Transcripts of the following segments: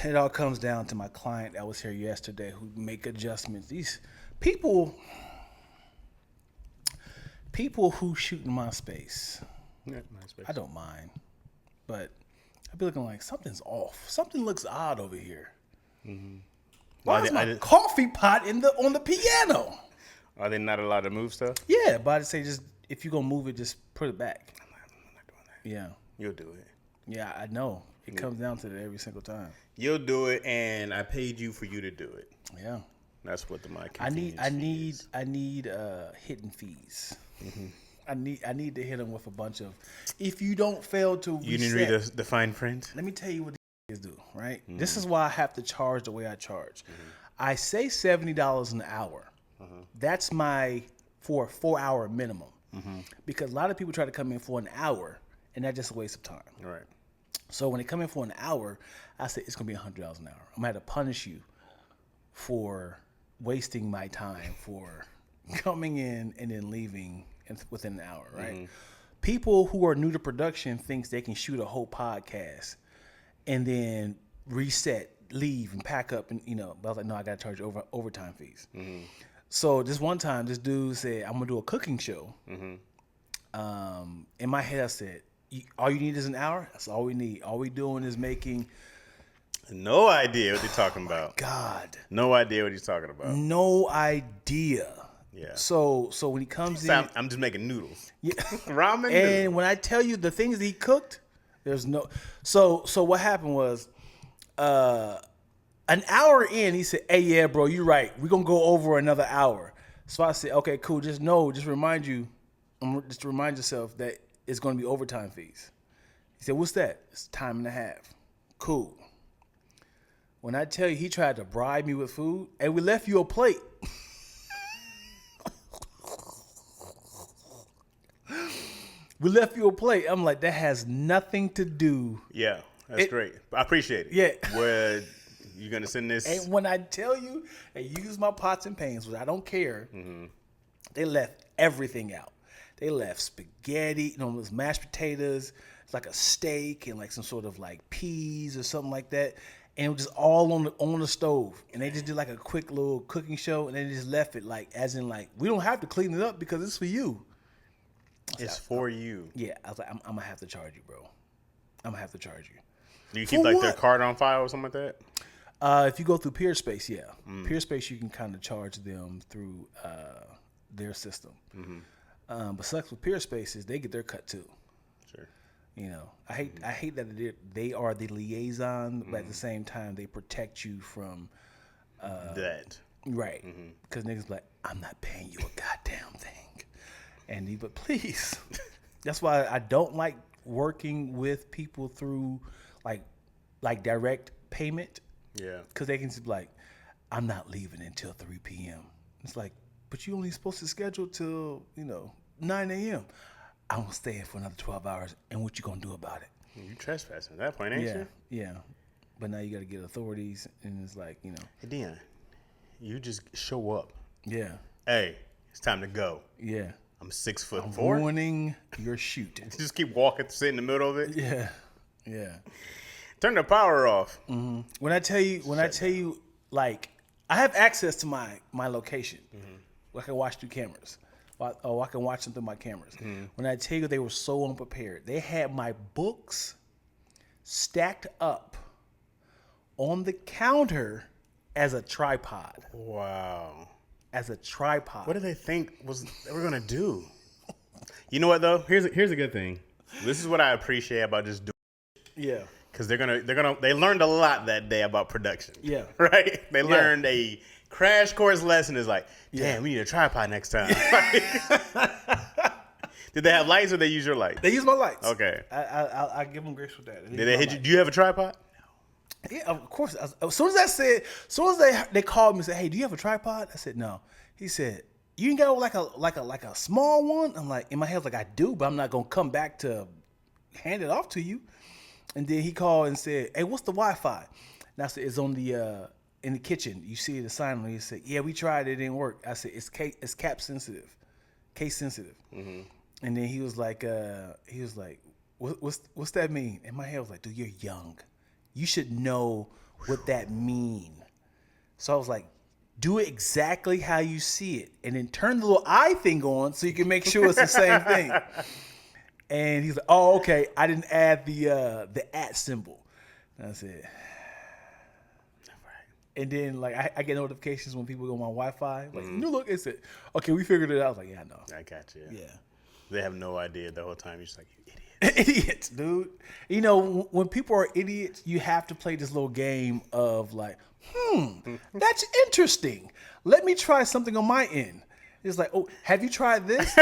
it all comes down to my client that was here yesterday who make adjustments. These people, people who shoot in my space, Yeah, nice space. I don't mind, but I'd be looking like something's off. Something looks odd over here. Mm-hmm. Why is my coffee pot on the piano? Are they not allowed to move stuff? Yeah, but I'd say just if you're gonna move it, just put it back. I'm not doing that. Yeah, You'll do it. yeah, I know. It comes down to that every single time. You'll do it, and I paid you for you to do it. Yeah, That's what my I need is. hidden fees. Mm-hmm. I need to hit them with a bunch of. If you don't fail to reset, You didn't read the fine print. let me tell you what these do. Right, Mm-hmm. this is why I have to charge the way I charge. Mm-hmm. I say $70 an hour. Mm-hmm. That's for a 4-hour minimum. Mm-hmm. Because a lot of people try to come in for an hour, and that's just a waste of time. Right. So when they come in for an hour, I say it's gonna be $100 an hour. I'm gonna have to punish you for wasting my time for coming in and then leaving within an hour, right? Mm-hmm. People who are new to production thinks they can shoot a whole podcast and then reset, leave, and pack up, and But I was like, no, I gotta charge overtime fees. Mm-hmm. So this one time, this dude said, I'm gonna do a cooking show. Mm-hmm. In my head, I said, all you need is an hour? That's all we need. All we doing is making... No idea what they're talking about. God. No idea what he's talking about. No idea. Yeah. So when he comes in... I'm just making noodles. Yeah. Ramen and noodles. when I tell you the things that he cooked, there's no... So what happened was... an hour in, he said, hey, yeah, bro, you're right. We're going to go over another hour. So I said, okay, cool. Just remind yourself that it's going to be overtime fees. He said, what's that? It's time and a half. Cool. When I tell you he tried to bribe me with food, and we left you a plate. We left you a plate. I'm like, that has nothing to do. Yeah, that's great. I appreciate it. Yeah. Where you going to send this? And when I tell you, they use my pots and pans, which I don't care, they left everything out. They left spaghetti, it was mashed potatoes, it's like a steak and like some sort of like peas or something like that. And it was just all on the stove. And they just did like a quick little cooking show and they just left it like, as in like, we don't have to clean it up because it's for you. It's for you. Yeah, I was like, I'm going to have to charge you, bro. I'm going to have to charge you. Do you keep like their card on file or something like that? If you go through PeerSpace, yeah. PeerSpace, you can kind of charge them through their system. Mm-hmm. But sucks with PeerSpace is they get their cut too. Sure. I hate that they are the liaison, but at the same time they protect you from that. Right. Because niggas be like, I'm not paying you a goddamn thing. But please, that's why I don't like working with people through like direct payment. Yeah. Because they can just be like, I'm not leaving until 3 p.m. It's like, but you only supposed to schedule till 9 a.m. I'm gonna stay in for another 12 hours, and what you gonna do about it? You trespassing at that point, ain't you? Yeah. But now you got to get authorities, and it's like Hey, Dion, you just show up. Yeah. Hey, it's time to go. Yeah. I'm 6'4". I'm ruining your shoot. Just keep walking, sit in the middle of it. Yeah. Yeah. Turn the power off. Mm-hmm. When I tell you, like, I have access to my location. Mm-hmm. I can watch through cameras. I can watch them through my cameras. Mm-hmm. When I tell you they were so unprepared, they had my books stacked up on the counter as a tripod. Wow. As a tripod. What did they think they were gonna do? You know what though? Here's a good thing. This is what I appreciate about just doing. Yeah. Because they learned a lot that day about production. Yeah. Right? They learned a crash course lesson is like, damn, we need a tripod next time. Did they have lights or they use your lights? They use my lights. Okay. I give them grace with that. Did they hit you? Do you have a tripod? Yeah, of course. As soon as they called me and said, "Hey, do you have a tripod?" I said, "No." He said, "You ain't got like a small one?" I'm like, in my head, I was like, "I do, but I'm not gonna come back to hand it off to you." And then he called and said, "Hey, what's the Wi-Fi?" And I said, "It's on the in the kitchen. You see the sign on it." He said, "Yeah, we tried. It didn't work." I said, "It's cap sensitive, case sensitive." Mm-hmm. And then he was like, "What's that mean?" In my head, I was like, "Dude, you're young. You should know would that mean? So I was like, do it exactly how you see it, and then turn the little eye thing on so you can make sure it's the same thing. And he's like, oh, okay, I didn't add the @ symbol. And I said, and then like I get notifications when people go on my Wi-Fi, like, no, look, it's it. Okay, we figured it out. I was like, yeah, I know. I got you. Yeah. They have no idea the whole time. You're just like, you idiot. Idiots, dude. You know, when people are idiots, you have to play this little game of like, that's interesting. Let me try something on my end. It's like, oh, have you tried this?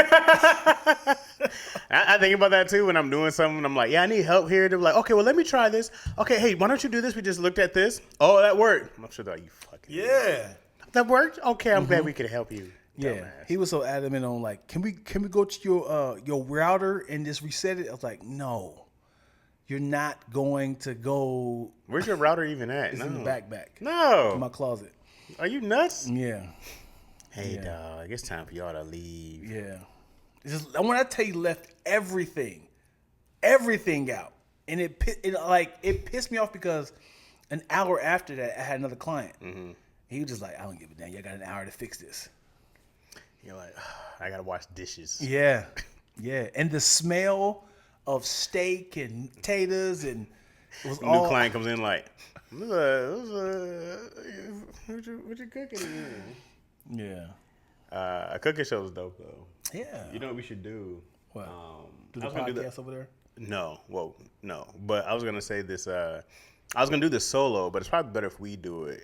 I think about that too when I'm doing something. I'm like, yeah, I need help here. They're like, okay, well, let me try this. Okay, hey, why don't you do this? We just looked at this. Oh, that worked. I'm sure they're like, you fucking idiot. That worked? Okay, I'm glad we could help you. Yeah, Dumbass. he was so adamant on like, can we go to your router and just reset it? I was like, no, you're not going to go. Where's your router even at? It's in the backpack. No. In my closet. Are you nuts? Yeah. Hey, dog, it's time for y'all to leave. Yeah. It's just, when I tell you, left everything out, and it pissed me off because an hour after that I had another client. Mm-hmm. He was just like, I don't give a damn. You got an hour to fix this. You're like, I gotta wash dishes. Yeah, yeah, and the smell of steak and potatoes and it was New client comes in like, what you cooking again? Yeah. A cooking show is dope though. Yeah. You know what we should do? What? Do I the was gonna podcast over there? No, no. But I was gonna say this. I was gonna do this solo, but it's probably better if we do it.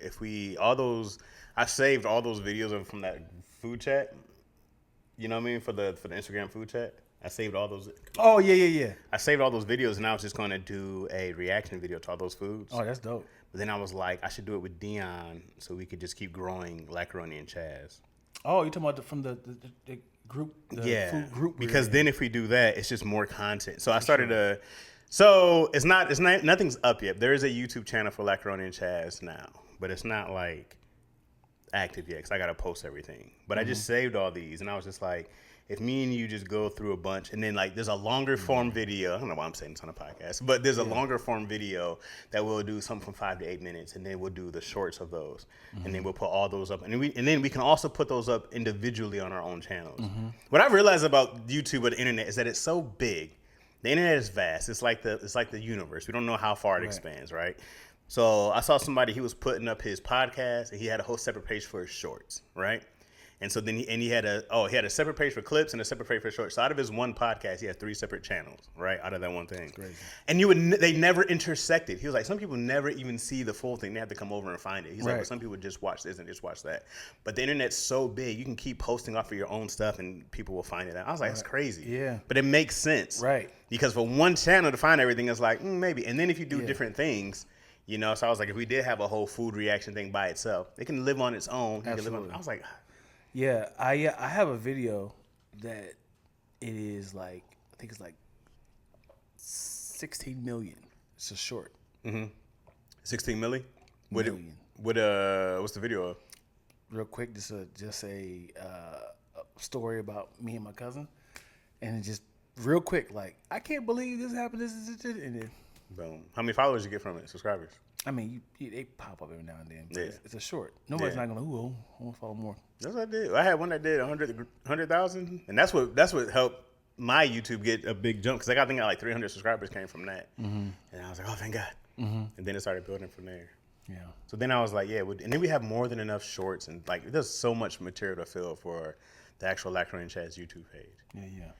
I saved all those videos from that food chat. You know what I mean, for the Instagram food chat. I saved all those. Oh yeah. I saved all those videos, and I was just gonna do a reaction video to all those foods. Oh, that's dope. But then I was like, I should do it with Dion, so we could just keep growing Lackaroni and Chaz. Oh, you're talking about from the group, food group. Because then if we do that, it's just more content. So I started So it's not nothing's up yet. There is a YouTube channel for Lackaroni and Chaz now, but it's not like active yet because I gotta post everything. But I just saved all these, and I was just like, if me and you just go through a bunch, and then like there's a longer form video. I don't know why I'm saying this on a podcast, but there's a longer form video that we'll do something from 5 to 8 minutes, and then we'll do the shorts of those, and then we'll put all those up, and then we can also put those up individually on our own channels. What I've realized about YouTube or the internet is that it's so big. The internet is vast. It's like the universe. We don't know how far it expands, right? So I saw somebody, he was putting up his podcast, and he had a whole separate page for his shorts, right? And so then he had a separate page for clips and a separate page for shorts. So out of his one podcast, he had 3 separate channels, right? Out of that one thing. Crazy. And they never intersected. He was like, some people never even see the full thing. They have to come over and find it. He's like, but some people just watch this and just watch that. But the internet's so big, you can keep posting off of your own stuff and people will find it out. I was like, that's crazy. Yeah. But it makes sense. Right. Because for one channel to find everything, it's like, maybe. And then if you do different things, you know, so I was like, if we did have a whole food reaction thing by itself, it can live on its own. Absolutely. I was like, yeah, I have a video that it is like, I think it's like 16 million. It's a short. 16 milli? Million. What's the video of? Real quick, just a story about me and my cousin, and it just real quick, like, I can't believe this happened. This, and then Boom. How many followers you get from it? Subscribers? I mean, they pop up every now and then. But Yeah. it's a short. Nobody's not gonna. Ooh, I want to follow more. That's what I did. I had one that did 100,000, and that's what helped my YouTube get a big jump because I think like 300 subscribers came from that, and I was like, oh, thank God. And then it started building from there. Yeah. So then I was like, and then we have more than enough shorts, and like there's so much material to fill for the actual Lackaroni Chaz YouTube page. Yeah.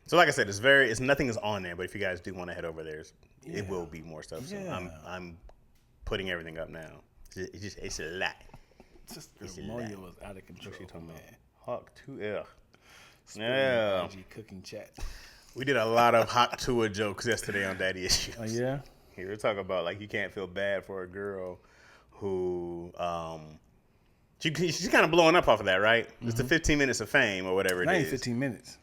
So like I said, it's nothing is on there, but if you guys do want to head over there, it will be more stuff. So I'm putting everything up now. It's a lot. Mario was out of control. What you talking about? Hawk-Tuah. Yeah. IG cooking chat. We did a lot of Hawk-Tuah jokes yesterday on Daddy Issues. Oh yeah. We were talking about like you can't feel bad for a girl who she's kind of blowing up off of that, right? It's the 15 minutes of fame or whatever it is. 15 minutes.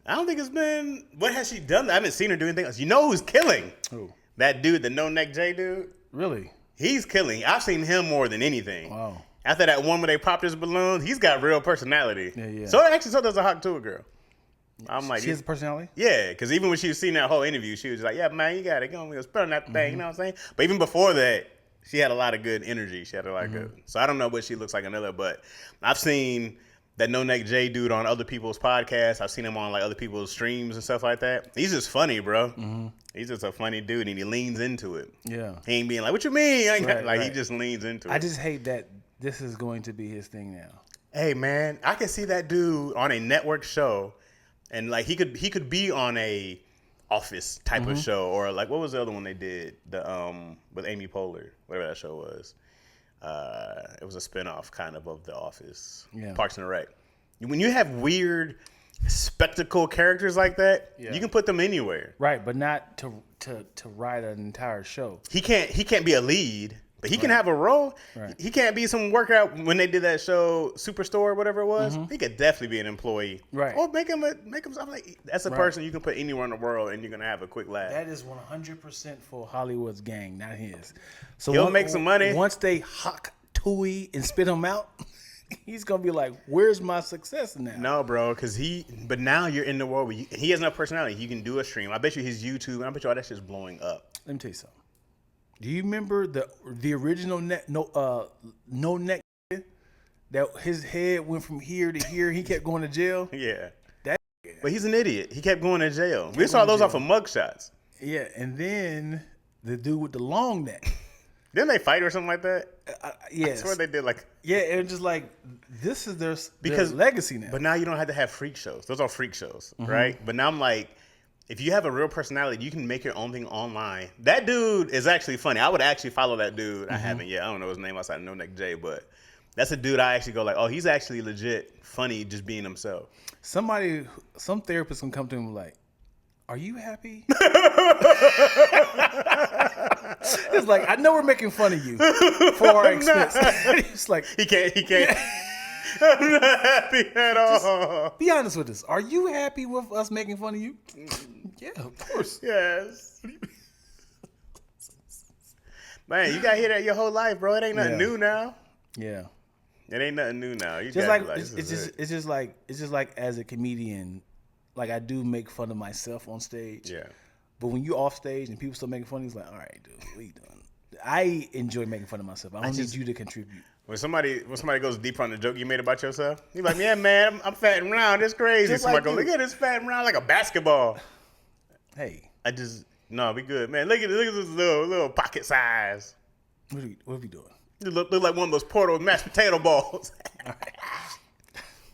I don't think it's been. What has she done? I haven't seen her do anything else. You know who's killing? Who? That dude, the No Neck J dude. Really? He's killing. I've seen him more than anything. Wow. After that one where they popped his balloons, he's got real personality. Yeah. So does a Hawk-Tuah girl. I'm like, she has a personality? Yeah, because even when she was seeing that whole interview, she was like, yeah, man, you got it. Go on, spell on that thing. You know what I'm saying? But even before that, She had a lot of good energy. She had a lot of good. So I don't know what she looks like in other, but I've seen that No Neck Jay dude on other people's podcasts. I've seen him on like other people's streams and stuff like that. He's just funny, bro. He's just a funny dude, and he leans into it. Yeah. He ain't being like, "What you mean?" Right. He just leans into it. I just hate that this is going to be his thing now. Hey man, I can see that dude on a network show, and like he could be on a Office type of show, or like what was the other one they did, the with Amy Poehler, whatever that show was. It was a spinoff kind of The Office, Parks and Rec. When you have weird spectacle characters like that, you can put them anywhere. Right, but not to write an entire show. He can't be a lead. But he can have a role. Right. He can't be some workout when they did that show Superstore or whatever it was. He could definitely be an employee. Right. Or make him I'm like that's a person you can put anywhere in the world and you're gonna have a quick laugh. That is 100% for Hollywood's gang, not his. So He'll make some money. Once they Hawk-Tuah and spit him out, he's gonna be like, "Where's my success now?" No, bro, because but now you're in the world where he has enough personality. He can do a stream. I bet you his YouTube, and I bet you all that shit's blowing up. Let me tell you something. Do you remember the original no neck that his head went from here to here? He kept going to jail. Yeah. That. But he's an idiot. He kept going to jail. We saw those off of mugshots. Yeah, and then the dude with the long neck. Didn't they fight or something like that? Yes. I swear they did like. Yeah, it was just like this is their legacy now. But now you don't have to have freak shows. Those are freak shows, right? But now I'm like, if you have a real personality, you can make your own thing online. That dude is actually funny. I would actually follow that dude. I haven't yet. I don't know his name outside of No Neck Jay, but that's a dude I actually go like, oh, he's actually legit funny just being himself. Some therapist can come to him like, are you happy? It's like, I know we're making fun of you for our expense. It's like he can't. I'm not happy at all. Be honest with us. Are you happy with us making fun of you? Yeah, of course. Yes. Man, you gotta hear that your whole life, bro. It ain't nothing new now. Yeah. It ain't nothing new now. You just like, it's just like as a comedian, like I do make fun of myself on stage. Yeah. But when you off stage and people start making fun, it's like, all right, dude, what are you doing? I enjoy making fun of myself. I don't need you to contribute. When somebody goes deeper on the joke you made about yourself, you're like, yeah, man, I'm fat and round. It's crazy. Just Somebody like goes, look at this fat and round like a basketball. Hey. No, we good. Man, look at this little pocket size. What are we doing? You look like one of those Porto mashed potato balls.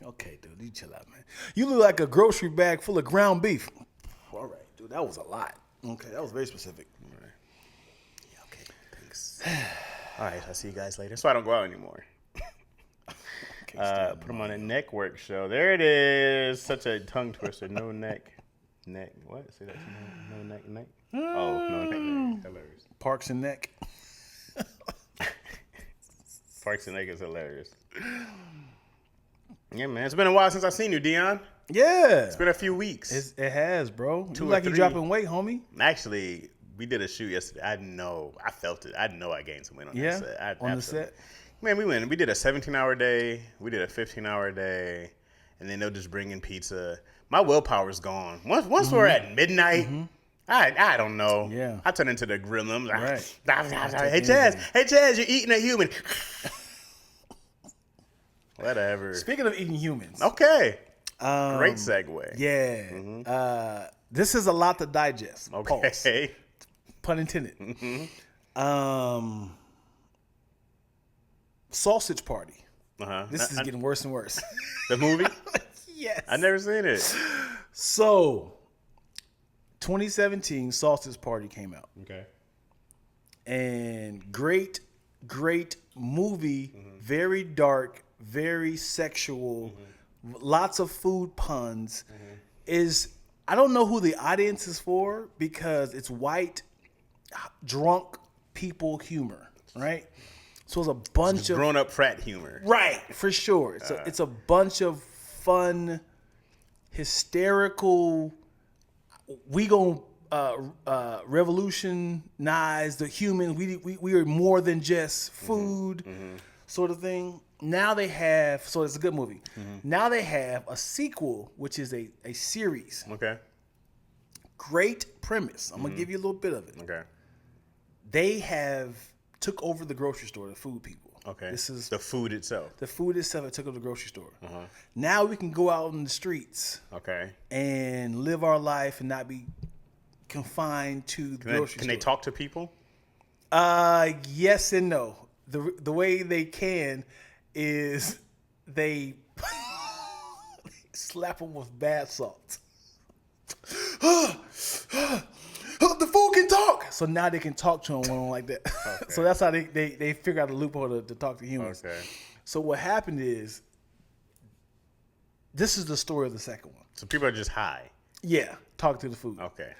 Okay, dude, you chill out, man. You look like a grocery bag full of ground beef. All right, dude, that was a lot. Okay, that was very specific. All right. Yeah, okay, thanks. All right, I'll see you guys later. So I don't go out anymore. Put them on a neck work show. There it is. Such a tongue twister. No neck. What? Say that. No neck. Oh, no neck. Hilarious. Parks and Neck. Parks and Neck is hilarious. Yeah, man. It's been a while since I've seen you, Dion. Yeah. It's been a few weeks. It has, bro. Two You or like you three. dropping weight, homie. Actually, we did a shoot yesterday. I felt it. I know I gained some weight on that set. On the set? Man, we did a 17-hour day. We did a 15-hour day. And then they'll just bring in pizza. My willpower's gone. Once we're at midnight, I don't know. Yeah. I turn into the gremlin. Right. Hey, Chaz, you're eating a human. Whatever. Speaking of eating humans. Okay. Great segue. Yeah. This is a lot to digest. Okay. Pause. Pun intended. Sausage Party. This is getting worse and worse. The movie? Yes. I've never seen it. So, 2017, Sausage Party came out. Okay. And great movie. Very dark, very sexual, lots of food puns. I don't know who the audience is for because it's white, drunk people humor, right? So it's a bunch of grown-up frat humor. Right, for sure. It's a bunch of fun, hysterical. We gonna revolutionize the humans. We are more than just food, sort of thing. Now they have, so it's a good movie. Now they have a sequel, which is a series. Okay. Great premise. I'm gonna give you a little bit of it. Okay. They have took over the grocery store, the food people. Okay. This is the food itself. the food itself that took over the grocery store. Now we can go out in the streets Okay. and live our life and not be confined to the grocery store. Can they talk to people? Yes and no. The way they can is they slap them with bath salts. The fool can talk. So now they can talk to him like that. Okay. So that's how they figure out a loophole to talk to humans. Okay. So what happened is, this is the story of the second one. So people are just high. Yeah, talk to the food. Okay.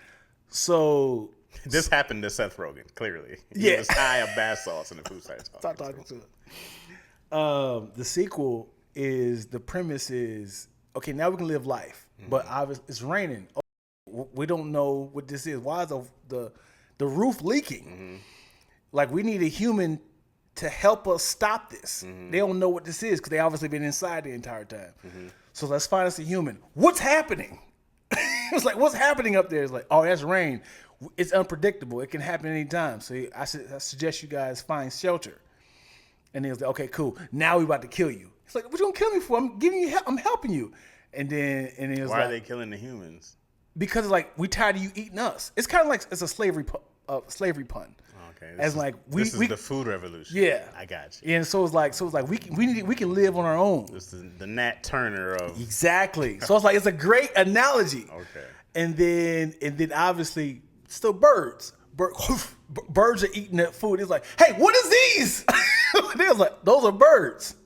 So this happened to Seth Rogen, clearly. Yeah. He was high of bath salts and the food started talking. Stop talking to it. The sequel is, the premise is, okay, now we can live life, but obviously it's raining. We don't know what this is. Why is the roof leaking? Like, we need a human to help us stop this. They don't know what this is because they obviously been inside the entire time. So let's find us a human. What's happening? It's like, what's happening up there? It's like, oh, that's rain. It's unpredictable. It can happen anytime. So I suggest you guys find shelter. And he was like, okay, cool. Now we about to kill you. It's like, what you gonna kill me for? I'm giving you help. I'm helping you. And then it was Why like, are they killing the humans? because it's like, we tired of you eating us. It's kind of like, it's a slavery pun. Okay. As like this is the food revolution. Yeah, I got you. Yeah, and so it's like we can live on our own. This is the Nat Turner of Exactly. So it's like, it's a great analogy. Okay. And then obviously still birds. Birds are eating that food. It's like, hey, what is these? They was like, those are birds.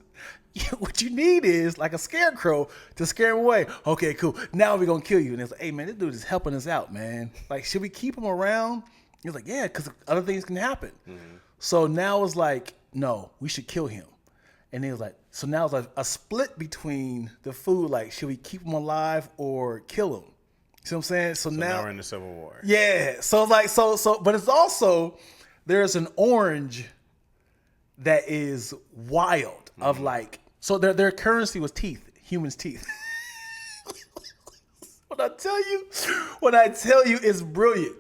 What you need is like a scarecrow to scare them away. Okay, cool. Now we're gonna kill you. And it's like, hey man, this dude is helping us out, man. Like, should we keep him around? He's like, yeah, because other things can happen. So now it's like, no, we should kill him. And he was like, so now it's like a split between the food. Like, should we keep him alive or kill him? See what I'm saying? So now we're in the Civil War. Yeah. So like, but it's also, there's an orange that is wild of like, so their currency was teeth, humans' teeth. When I tell you, it's brilliant.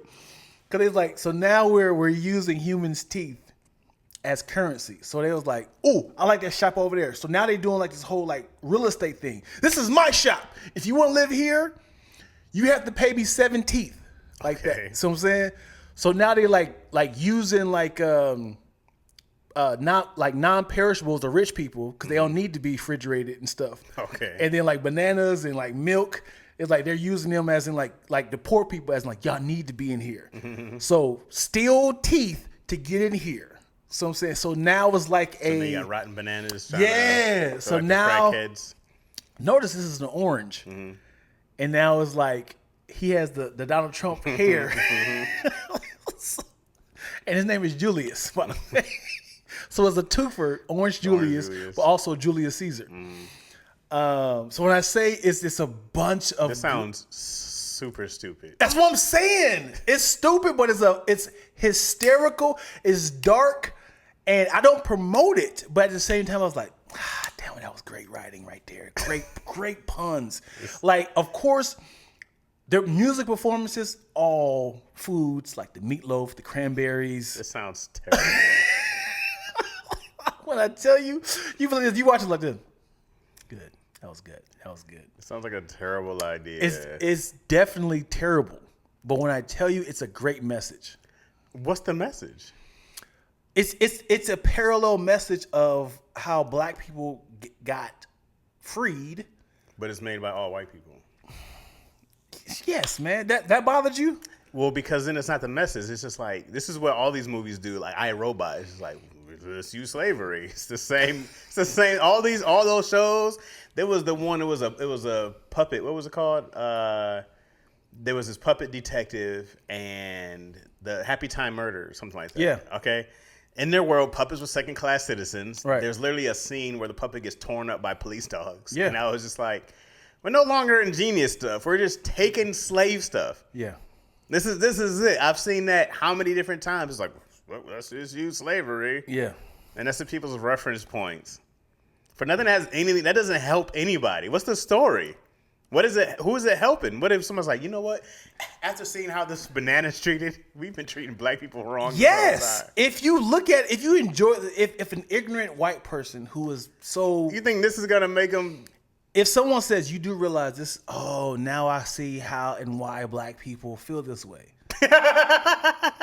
Cause it's like, so now we're using humans' teeth as currency. So they was like, oh, I like that shop over there. So now they're doing like this whole like real estate thing. This is my shop. If you want to live here, you have to pay me 7 teeth. Like that. So I'm saying? So now they like using like not like non-perishables to rich people because they don't need to be refrigerated and stuff. Okay. And then like bananas and like milk, it's like they're using them as in like the poor people as in like, y'all need to be in here. So steal teeth to get in here. So I'm saying, so now it's like so they got rotten bananas. Yeah. So like now crackheads. Notice this is an orange. And now it's like he has the Donald Trump hair. And his name is Julius, by the way. So it's a twofer, Orange Julius, but also Julius Caesar. So when I say it's a bunch of... This sounds super stupid. That's what I'm saying. It's stupid, but it's hysterical, it's dark, and I don't promote it. But at the same time, I was like, damn it, that was great writing right there. Great puns. Like, of course, their music performances, all foods, like the meatloaf, the cranberries. This sounds terrible. When I tell you, you watch it like this. Good. That was good. It sounds like a terrible idea. It's definitely terrible. But when I tell you, it's a great message. What's the message? It's a parallel message of how black people got freed. But it's made by all white people. Yes, man. That bothered you? Well, because then it's not the message. It's just like, this is what all these movies do. Like I, Robot. It's just like, let's use slavery. It's the same. All those shows. There was the one. It was a puppet. What was it called? There was this puppet detective and the Happy Time Murder, something like that. Yeah. Okay. In their world, puppets were second-class citizens. Right. There's literally a scene where the puppet gets torn up by police dogs. Yeah. And I was just like, we're no longer ingenious stuff. We're just taking slave stuff. Yeah. This is it. I've seen that how many different times. It's like, well, let's just use slavery. Yeah. And that's the people's reference points. For nothing that has anything, that doesn't help anybody. What's the story? What is it? Who is it helping? What if someone's like, you know what? After seeing how this banana's treated, we've been treating black people wrong. Yes. If you enjoy, if an ignorant white person who is so, you think this is gonna make them? If someone says you do realize this, oh, now I see how and why black people feel this way.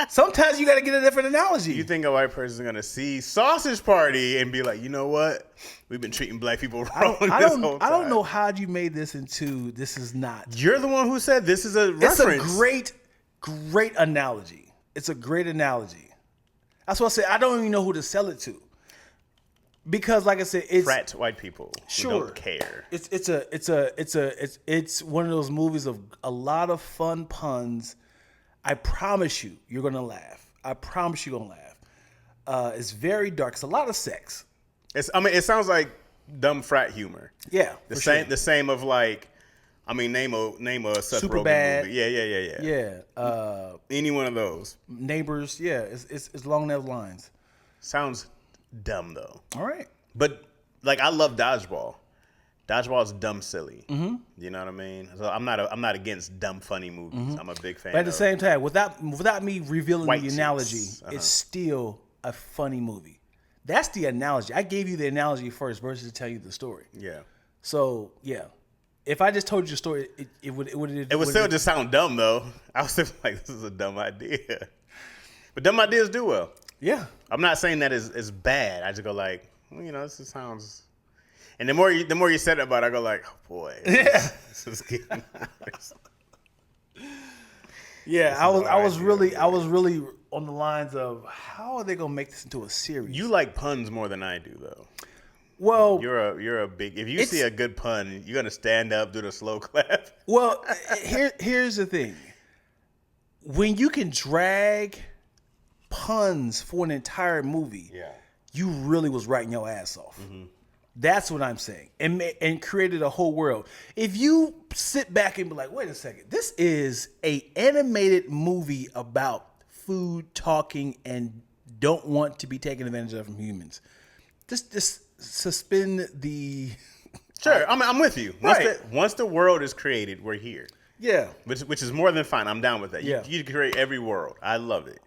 Sometimes you got to get a different analogy. You think a white person is gonna see Sausage Party and be like, you know what? We've been treating black people wrong I this whole time. I don't know how you made this into this is not. You're the one who said this is a reference. It's a great analogy. It's a great analogy. That's why I say I don't even know who to sell it to. Because, like I said, it's frat white people who don't care. It's one of those movies of a lot of fun puns. I promise you're gonna laugh. I promise you're gonna laugh. It's very dark. It's a lot of sex. It sounds like dumb frat humor. Yeah, the same of like, name a Seth Rogen movie. Yeah. Any one of those. Neighbors. Yeah, it's along those lines. Sounds dumb though. All right. But like, I love Dodgeball. Dodgeball is dumb silly. Mm-hmm. You know what I mean? So I'm not against dumb funny movies. Mm-hmm. I'm a big fan. But at the same time, without me revealing the analogy, it's still a funny movie. That's the analogy. I gave you the analogy first versus tell you the story. Yeah. So yeah, if I just told you the story, it would still just sound dumb though. I was still like, this is a dumb idea. But dumb ideas do well. Yeah. I'm not saying that is bad. I just go like, well, this just sounds. And the more you said about it, I go like, oh boy, this is getting nice. Yeah, I was really on the lines of how are they gonna make this into a series? You like puns more than I do, though. Well, you're a big. If you see a good pun, you're gonna stand up, do the slow clap. Well, here's the thing: when you can drag puns for an entire movie, you really was writing your ass off. Mm-hmm. That's what I'm saying, and created a whole world. If you sit back and be like, wait a second, this is a animated movie about food, talking, and don't want to be taken advantage of from humans. Just suspend the. Sure, I'm with you. Once the world is created, we're here. Yeah, which is more than fine. I'm down with that. Yeah. You create every world. I love it.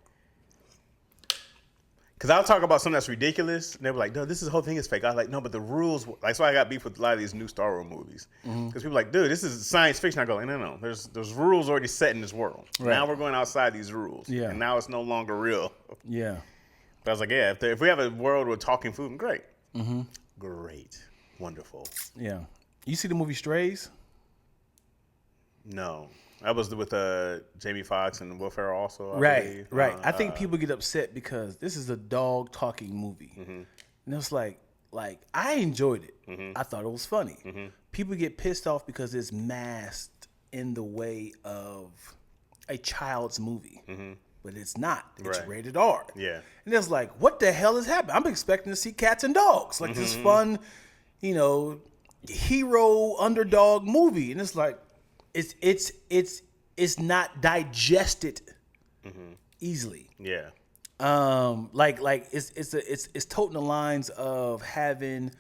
Because I'll talk about something that's ridiculous, and they were like, no, the whole thing is fake. I was like, no, but the rules, that's why I got beef with a lot of these new Star Wars movies. Because people are like, dude, this is science fiction. I go, like, no, there's rules already set in this world. Right. Now we're going outside these rules. Yeah. And now it's no longer real. Yeah. But I was like, yeah, if we have a world with talking food, great. Mm-hmm. Great. Wonderful. Yeah. You see the movie Strays? No. That was with Jamie Foxx and Will Ferrell also. Right. I think people get upset because this is a dog talking movie, and it's like I enjoyed it. Mm-hmm. I thought it was funny. Mm-hmm. People get pissed off because it's masked in the way of a child's movie, but it's not. It's rated R. Yeah, and it's like, what the hell is happening? I'm expecting to see cats and dogs, like this fun, hero underdog movie, and it's like. It's not digested easily. Yeah. Like it's toting the lines of having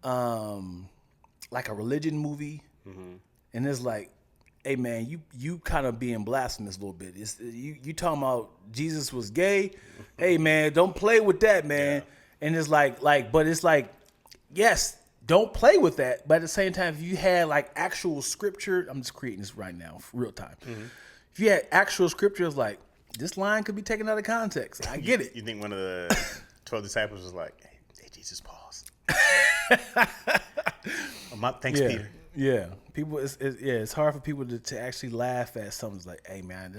like a religion movie, and it's like, hey man, you kind of being blasphemous a little bit. It's you talking about Jesus was gay. Hey man, don't play with that, man. Yeah. And it's like, but it's like, yes. Don't play with that, but at the same time, if you had like actual scripture, I'm just creating this right now, real time. Mm-hmm. If you had actual scriptures, like this line could be taken out of context. I get it. You think one of the 12 disciples was like, "Hey Jesus, pause." Thanks, Peter. Yeah, people. It's hard for people to actually laugh at something. It's like, hey man,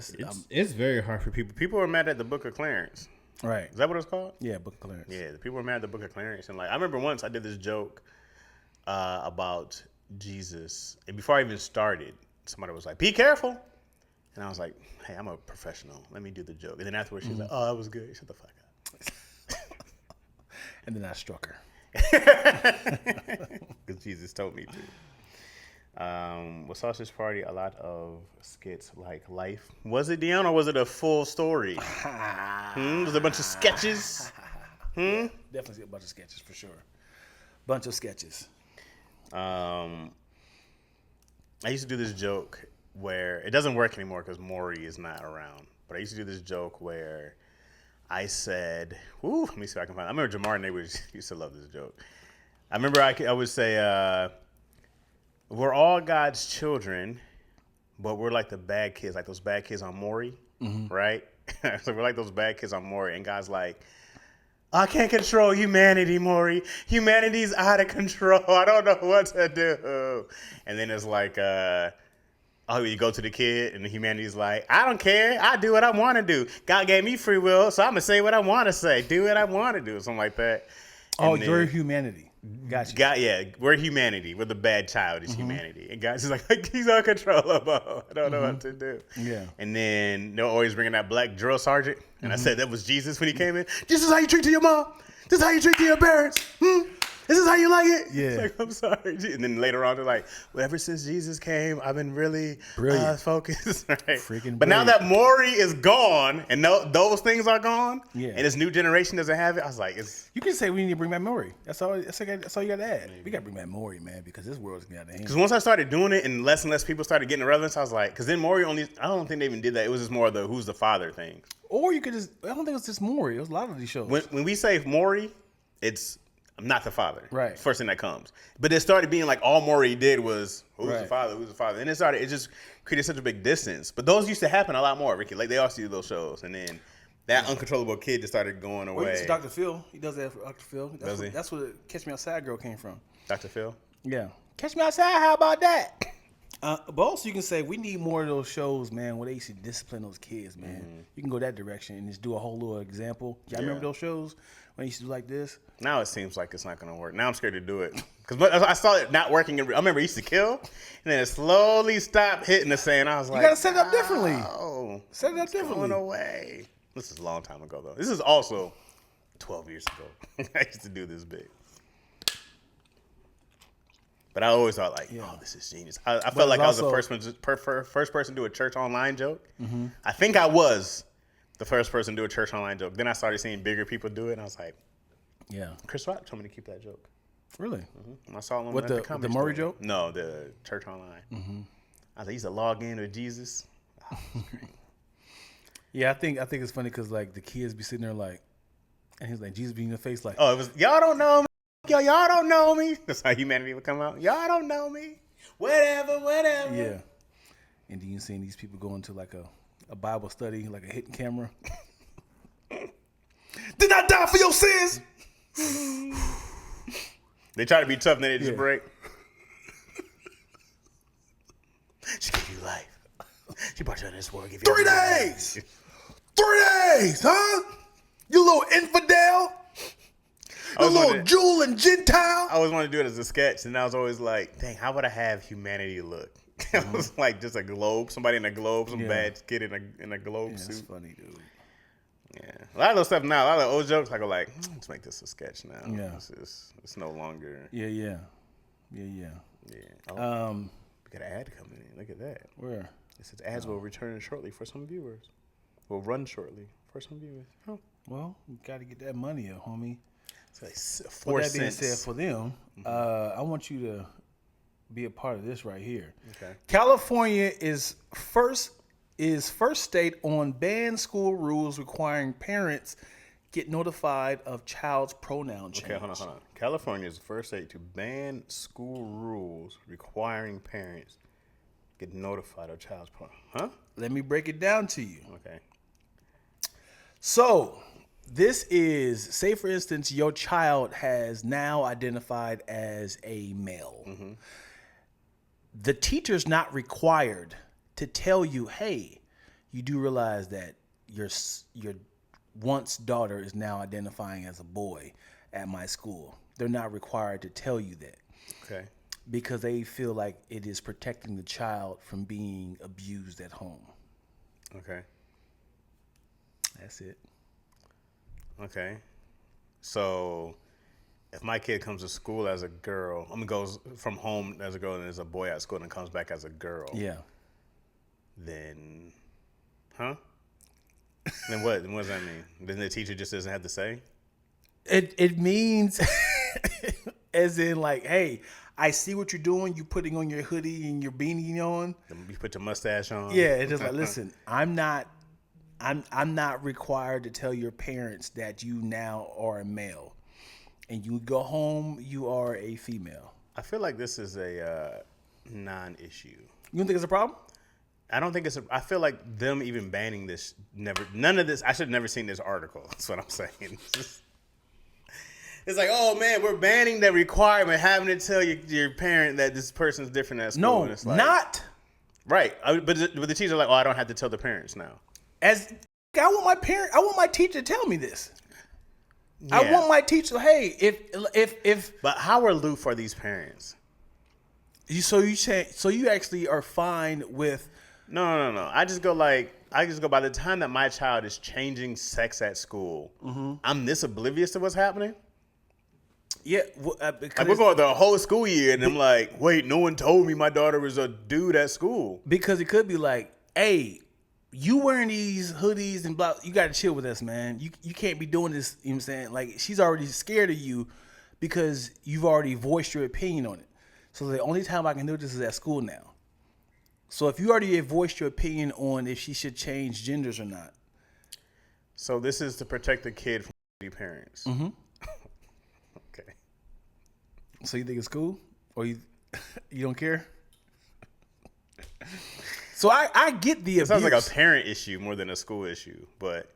it's very hard for people. People are mad at the Book of Clarence. Right. Is that what it's called? Yeah, Book of Clarence. Yeah, the people were mad at the Book of Clarence, and like I remember once I did this joke. About Jesus, and before I even started, somebody was like, "Be careful," and I was like, "Hey, I'm a professional. Let me do the joke." And then afterwards, she was like, "Oh, that was good. Shut the fuck up." And then I struck her because Jesus told me to. With Sausage Party, a lot of skits like life. Was it, Dion, or was it a full story? Was it a bunch of sketches? Definitely a bunch of sketches for sure. Bunch of sketches. I used to do this joke where it doesn't work anymore because Maury is not around. But I used to do this joke where I said, "Ooh, let me see if I can find it." I remember Jamar neighbors used to love this joke. I remember I would say, "We're all God's children, but we're like the bad kids, like those bad kids on Maury, right?" So we're like those bad kids on Maury, and God's like, "I can't control humanity, Maury. Humanity's out of control. I don't know what to do." And then it's like, oh, you go to the kid, and the humanity's like, "I don't care. I do what I want to do. God gave me free will, so I'm gonna say what I want to say, do what I want to do," something like that. Oh, And you're then- humanity. Gotcha. God, yeah, we're humanity. We're the bad child is humanity. And God's just like, he's uncontrollable. I don't know what to do. Yeah. And then they're always bringing that black drill sergeant. And I said that was Jesus when he came in. This is how you treat to your mom. This is how you treat to your parents. This is how you like it. Yeah. It's like, I'm sorry. And then later on, they're like, well, ever since Jesus came, I've been really Brilliant. focused. Right? Freaking But now brilliant. that Maury is gone and those things are gone, Yeah. and this new generation doesn't have it, I was like, it's. You can say we need to bring back Maury. That's all you got to add. We got to bring back Maury, man, because this world's getting out of hand. Because once I started doing it and less people started getting the relevance, I was like, because then Maury I don't think they even did that. It was just more of the who's the father thing. Or you could just, I don't think it's just Maury. It was a lot of these shows. When we say Maury, it's I'm not the father. Right. First thing that comes. But it started being like all Maury did was who's the Right. father, who's the father. And it just created such a big distance. But those used to happen a lot more, Ricky. Like they also do those shows. And then that uncontrollable kid just started going Well, away. it's Dr. Phil. He does that for Dr. Phil. Does he? That's where Catch Me Outside girl came from. Dr. Phil? Yeah. Catch Me Outside, how about that? But also you can say we need more of those shows, man, where they used to discipline those kids, man. You can go that direction and just do a whole little example. Y'all remember those shows when they used to do like this? Now it seems like it's not going to work. Now I'm scared to do it. Because I saw it not working. I remember it used to kill, and then it slowly stopped hitting the sand. I was like, You got to set it up differently. Oh, Set it up it's differently. going away. This is a long time ago, though. This is also 12 years ago. I used to do this big. But I always thought, like, oh, this is genius. I felt like I was the first person to do a church online joke. I think I was the first person to do a church online joke. Then I started seeing bigger people do it, and I was like, Yeah. Chris Rock told me to keep that joke. Really? I saw him What, at the comedy Maury store. joke? No, the church online. I was like, he used to log in with Jesus. Yeah, I think it's funny because like the kids be sitting there like, and he's like, Jesus be in your face like, Oh, it was, y'all don't know me. Y'all don't know me. That's how humanity would come out. Y'all don't know me. Whatever. yeah. And then you seeing these people go into like a Bible study, like a hidden camera. Did I die for your sins? They try to be tough, and then they just Yeah. break. She gave you life. She brought you into this world. Give you 3 everything. days. 3 days, huh? You little infidel. You was little wondering- Jew and Gentile. I always wanted to do it as a sketch, and I was always like, dang, how would I have humanity look? It was like just a globe, somebody in a globe, some Yeah. bad kid in a globe That's suit. funny, dude. Yeah, a lot of those stuff now, a lot of old jokes, I go like, let's make this a sketch now. Yeah. It's no longer. Yeah. Yeah. Oh, we got an ad coming in. Look at that. Where? It says ads will return shortly for some viewers. Will run shortly for some viewers. Oh, Well, you got to get that money up, homie. it's like 4 With that being cents. said, for them, I want you to be a part of this right here. Okay. California is first state on banned school rules requiring parents get notified of child's pronoun change. Okay, hold on. California is the first state to ban school rules requiring parents get notified of child's pronoun. Huh? Let me break it down to you. Okay. So, this is, say for instance, your child has now identified as a male. The teacher's not required to tell you, hey, you do realize that your once daughter is now identifying as a boy at my school. They're not required to tell you that Okay. because they feel like it is protecting the child from being abused at home. Okay. That's it. Okay. So, if my kid comes to school as a girl, goes from home as a girl and is a boy at school and comes back as a girl, Yeah. then, huh? Then what? Then what does that mean? Then the teacher just doesn't have to say? It means as in like, hey, I see what you're doing. You putting on your hoodie and your beanie on. You put your mustache on. Yeah, it's just like, listen, I'm not required to tell your parents that you now are a male, and you go home, you are a female. I feel like this is a non-issue. You don't think it's a problem? I don't think it's. I feel like them even banning this. None of this. I should have never seen this article. That's what I'm saying. It's like, oh man, we're banning the requirement, having to tell your parent that this person's different at school. No, and it's like, not. Right, but the teacher's like, oh, I don't have to tell the parents now. I want my teacher to tell me this. Yeah. I want my teacher. Hey, if. But how aloof are these parents? So you actually are fine with. No. I just go by the time that my child is changing sex at school, I'm this oblivious to what's happening. Yeah, like we're going the whole school year, and I'm like, wait, no one told me my daughter was a dude at school. Because it could be like, hey, you wearing these hoodies and blah, you got to chill with us, man. You can't be doing this, you know what I'm saying? Like, she's already scared of you because you've already voiced your opinion on it. So the only time I can do this is at school now. So if you already voiced your opinion on if she should change genders or not. So this is to protect the kid from parents. Mm-hmm. Okay. So you think it's cool? Or you don't care? So I get the abuse. It sounds like a parent issue more than a school issue, but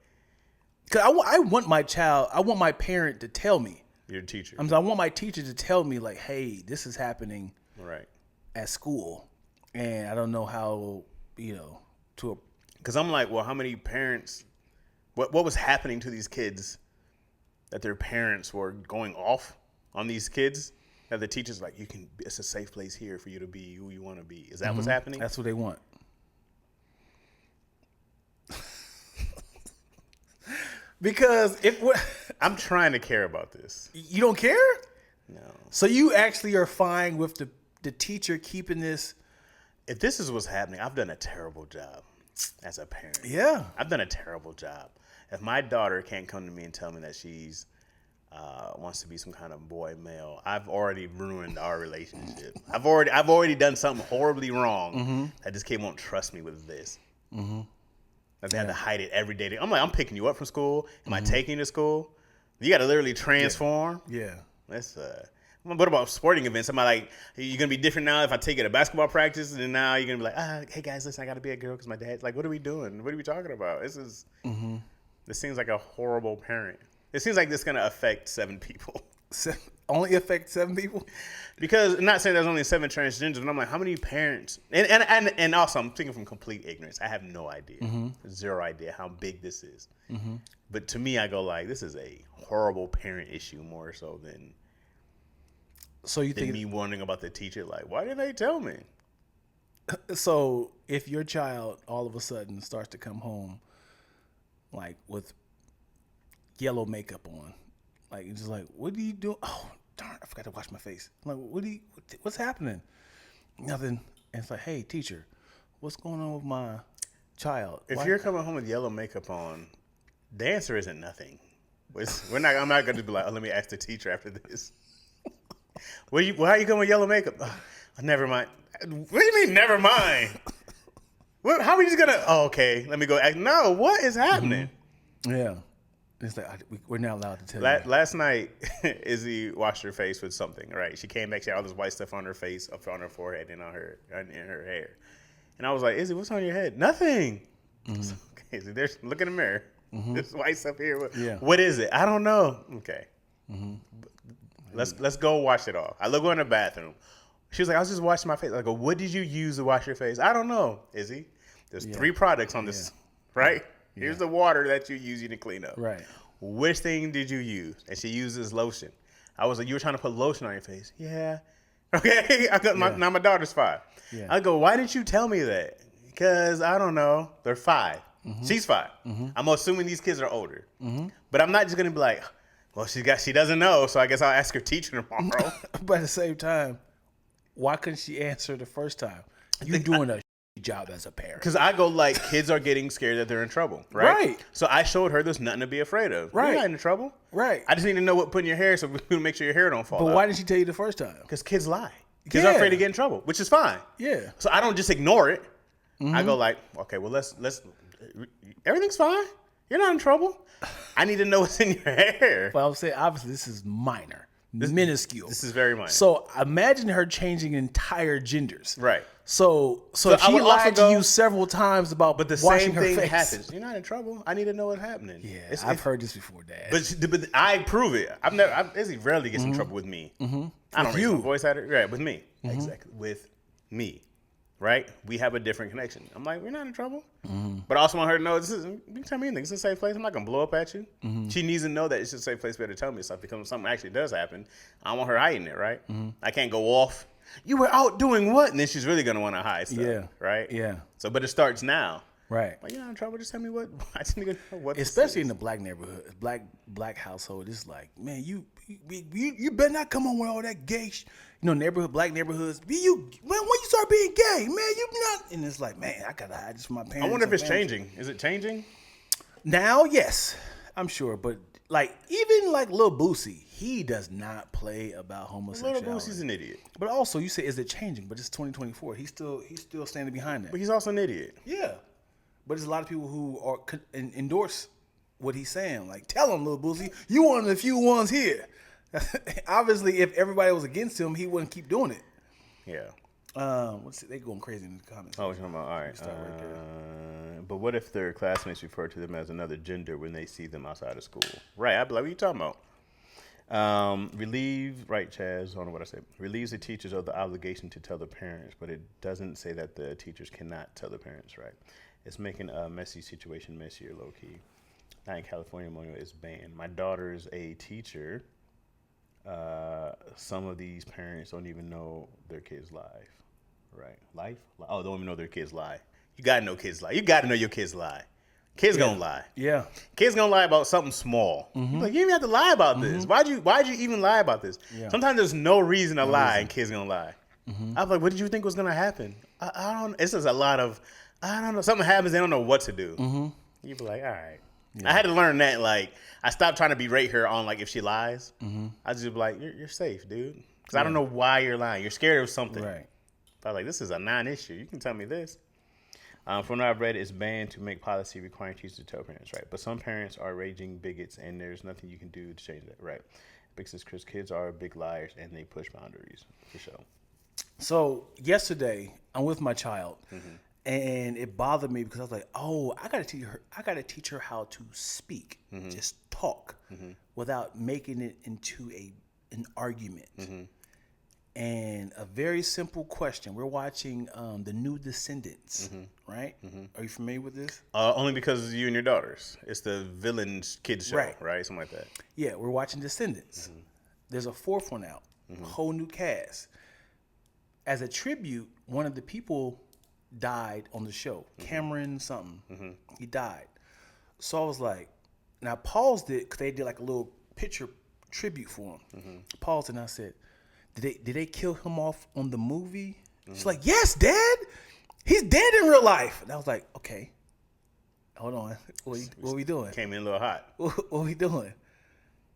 because I want my parent to tell me. Your teacher. I want my teacher to tell me like, hey, this is happening right at school, and I don't know how because I'm like, well, how many parents? What was happening to these kids that their parents were going off on these kids? That the teacher's like, it's a safe place here for you to be who you want to be. Is that what's happening? That's what they want. Because I'm trying to care about this. You don't care? No. So you actually are fine with the teacher keeping this? If this is what's happening, I've done a terrible job as a parent. Yeah. I've done a terrible job. If my daughter can't come to me and tell me that she's wants to be some kind of boy male, I've already ruined our relationship. I've already done something horribly wrong. Mm-hmm. That this kid won't trust me with this. Mm-hmm. Like they have to hide it every day. I'm like, I'm picking you up from school. Am I taking you to school? You got to literally transform. Yeah. That's what about sporting events? Am I like, you're gonna be different now if I take you to basketball practice, and then now you're gonna be like, hey guys, listen, I gotta be a girl because my dad's like, what are we doing? What are we talking about? This seems like a horrible parent. It seems like this is gonna affect 7 people. Only affect 7 people? Because I'm not saying there's only 7 transgenders, but I'm like, how many parents? And also, I'm thinking from complete ignorance. I have no idea, zero idea how big this is. Mm-hmm. But to me, I go like, this is a horrible parent issue more so than. So you think me wondering about the teacher? Like, why didn't they tell me? So if your child all of a sudden starts to come home, like with yellow makeup on, like it's just like, what do you do? Oh darn, I forgot to wash my face. I'm like, what's happening? Nothing. And it's like, hey teacher, what's going on with my child? If you're coming home with yellow makeup on, the answer isn't nothing. I'm not going to be like, oh, let me ask the teacher after this. How are you coming with yellow makeup? Oh, never mind. What do you mean, never mind? How are we just going to, okay, let me go ask. No, what is happening? Mm-hmm. Yeah. It's like, we're not allowed to tell you. Last night, Izzy washed her face with something, right? She came back, she had all this white stuff on her face, up on her forehead, and on her hair. And I was like, Izzy, what's on your head? Nothing. Mm-hmm. So, okay, Izzy, look in the mirror. Mm-hmm. There's white stuff here. What is it? I don't know. Okay. Mm-hmm. Let's go wash it off. I go in the bathroom. She was like, I was just washing my face. I go, what did you use to wash your face? I don't know, Izzy. There's 3 products on this, right? Here's the water that you use to clean up. Right. Which thing did you use? And she uses lotion. I was like, you were trying to put lotion on your face? Yeah. Okay. Now my daughter's 5. Yeah. I go, why didn't you tell me that? Because I don't know. They're 5. Mm-hmm. She's 5. Mm-hmm. I'm assuming these kids are older. Mm-hmm. But I'm not just gonna be like, well, she doesn't know, so I guess I'll ask her teacher tomorrow. But at the same time, why couldn't she answer the first time? You're doing a job as a parent. Because I go like, kids are getting scared that they're in trouble, right? Right. So I showed her there's nothing to be afraid of. Right. You're not in trouble. Right. I just need to know what put in your hair so we can make sure your hair don't fall out. But why didn't she tell you the first time? Because kids lie. Kids are afraid to get in trouble, which is fine. Yeah. So I don't just ignore it. I go like, okay, well, let's. Everything's fine. You're not in trouble. I need to know what's in your hair. Well, I would say obviously this is minor, minuscule. This is very minor. So imagine her changing entire genders. Right. So I she would lied also to you several times about But the washing same her thing face. happens. You're not in trouble. I need to know what's happening. Yeah, I've heard this before, Dad. But I prove it. Izzy rarely gets in trouble with me. I don't raise my voice at her. Right, with me. Exactly. With me. Right? We have a different connection. I'm like, we're not in trouble. But I also want her to know, you can tell me anything. It's a safe place. I'm not going to blow up at you. She needs to know that it's a safe place for her to tell me stuff because when something actually does happen, I don't want her hiding it, right? I can't go off. You were out doing what? And then she's really going to want to hide stuff. Yeah. Right? Yeah. So, but it starts now. Right. Like, you're not in trouble. Just tell me what. I just need to know what. Especially in the black neighborhood, black household, it's like, man, you better not come on with all that gay black neighborhoods. When you start being gay, man, you not. And it's like, man, I gotta hide this from my parents. I wonder if it's changing. Is it changing? Now, yes, I'm sure. But like, even like Lil Boosie, he does not play about homosexuality. Lil Boosie's an idiot. But also, you say, is it changing? But it's 2024. He's still standing behind that. But he's also an idiot. Yeah. But there's a lot of people who endorse what he's saying. Like, tell him, Lil Boosie, you one of the few ones here. Obviously, if everybody was against him, he wouldn't keep doing it. Yeah. They going crazy in the comments. Oh, you're talking about, all right. But what if their classmates refer to them as another gender when they see them outside of school? Right. I'd be like, what are you talking about? Chaz, I don't know what I said. Relieves the teachers of the obligation to tell the parents, but it doesn't say that the teachers cannot tell the parents, right? It's making a messy situation messier, low key. Not in California, it's banned. My daughter's a teacher. Some of these parents don't even know their kids' life, right? Life? Oh, don't even know their kids' lie. You gotta know kids' lie. You gotta know your kids' lie. Kids gonna lie. Yeah. Kids gonna lie about something small. Like, you even have to lie about this. Why'd you even lie about this? Yeah. Sometimes there's no reason to lie, and kids gonna lie. I'm like, what did you think was gonna happen? I don't. It's just a lot of. I don't know. Something happens, they don't know what to do. You be like, all right. Yeah. I had to learn that. Like, I stopped trying to berate her on like if she lies. I just be like, you're safe, dude. Because I don't know why you're lying. You're scared of something. Right. But I was like, this is a non-issue. You can tell me this. From what I've read, it's banned to make policy requiring teachers to tell parents, right? But some parents are raging bigots, and there's nothing you can do to change that, right? Because kids are big liars, and they push boundaries, for sure. So yesterday, I'm with my child. And it bothered me because I was like, "Oh, I gotta teach her how to speak, just talk, without making it into an argument." And a very simple question. We're watching the new Descendants, right? Are you familiar with this? Only because you and your daughters. It's the villains kids show, right? Something like that. Yeah, we're watching Descendants. There's a fourth one out, a whole new cast. As a tribute, one of the people died on the show. Cameron something. He died. So I was like, and I paused it because they did like a little picture tribute for him. Paused and I said, did they kill him off on the movie? She's like, yes, Dad. He's dead in real life. And I was like, okay, hold on. What are we doing? Came in a little hot. What are we doing?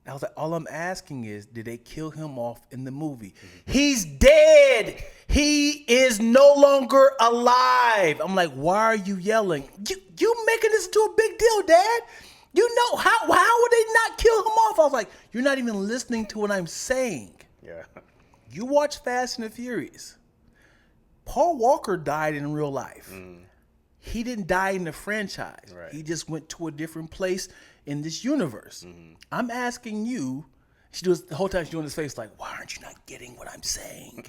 I was like, all I'm asking is, did they kill him off in the movie? He's dead. He is no longer alive. I'm like, why are you yelling? You making this into a big deal, Dad. You know, how would they not kill him off? I was like, you're not even listening to what I'm saying. Yeah. You watch Fast and the Furious. Paul Walker died in real life. He didn't die in the franchise. Right. He just went to a different place in this universe. I'm asking you, the whole time she's doing this face like, why aren't you not getting what I'm saying?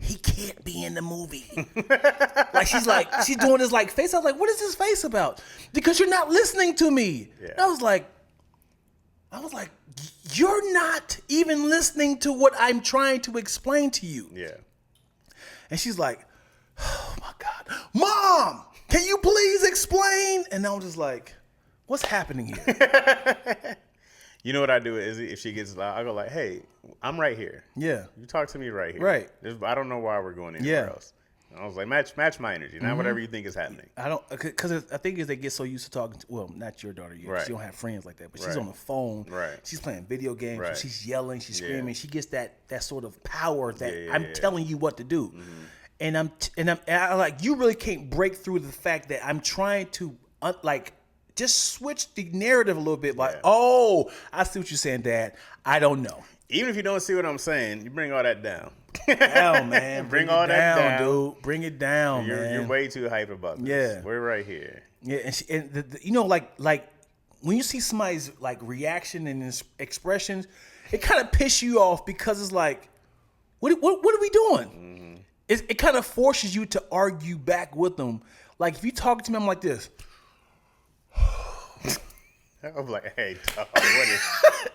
He can't be in the movie. she's doing this like face. I was like, what is this face about? Because you're not listening to me. Yeah. And I was like, you're not even listening to what I'm trying to explain to you. Yeah. And she's like, oh my God, Mom, can you please explain? And I'm just like, what's happening here? You know what I do is if she gets loud, I go like, hey, I'm right here. Yeah. You talk to me right here. Right. I don't know why we're going anywhere else. I was like, match my energy, not whatever you think is happening. I don't, because I think is they get so used to talking to, well, not your daughter yet. Right. She don't have friends like that, but she's Right. on the phone. Right. She's playing video games. Right. She's yelling. She's Yeah. screaming. She gets that sort of power that Yeah, I'm telling you what to do. And I'm like, you really can't break through the fact that I'm trying to just switch the narrative a little bit. Like, oh, I see what you're saying, Dad. I don't know. Even if you don't see what I'm saying, you bring all that down. Hell, man. Bring it all that down, dude. Bring it down, man. You're way too hype about this. Yeah. We're right here. Yeah, and you know, like when you see somebody's like reaction and his expressions, it kind of pisses you off because it's like, what are we doing? It kind of forces you to argue back with them. Like if you talk to me, I'm like this. I'm like, hey, dog, what is?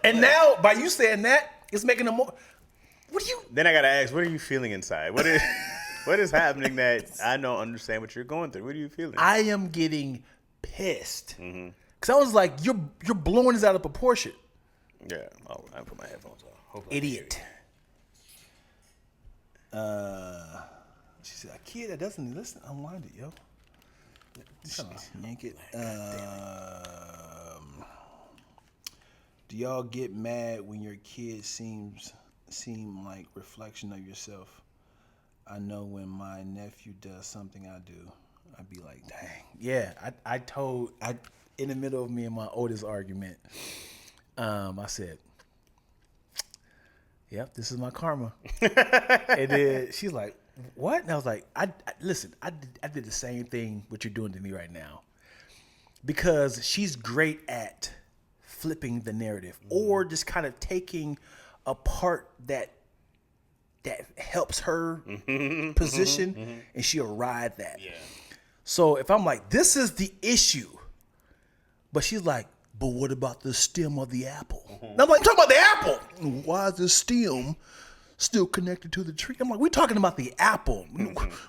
And now by you saying that, it's making them more. What do you? Then I gotta ask, what are you feeling inside? What is happening that I don't understand what you're going through? What are you feeling? I am getting pissed because I was like, you're blowing this out of proportion. Yeah. Oh, I put my headphones on. Hopefully Idiot. She said, a kid that doesn't listen, unwind it, yo. Yank it. Do y'all get mad when your kid seem like reflection of yourself? I know when my nephew does something I do, I'd be like, dang. Yeah, I in the middle of me and my oldest argument, I said, yep, this is my karma. And then she's like, what? And I was like, listen, I did the same thing what you're doing to me right now. Because she's great at flipping the narrative or just kind of taking a part that helps her position and she'll ride that. Yeah. So if I'm like, this is the issue, but she's like, but what about the stem of the apple? And I'm like, talking about the apple. Why is the stem still connected to the tree? I'm like, we're talking about the apple.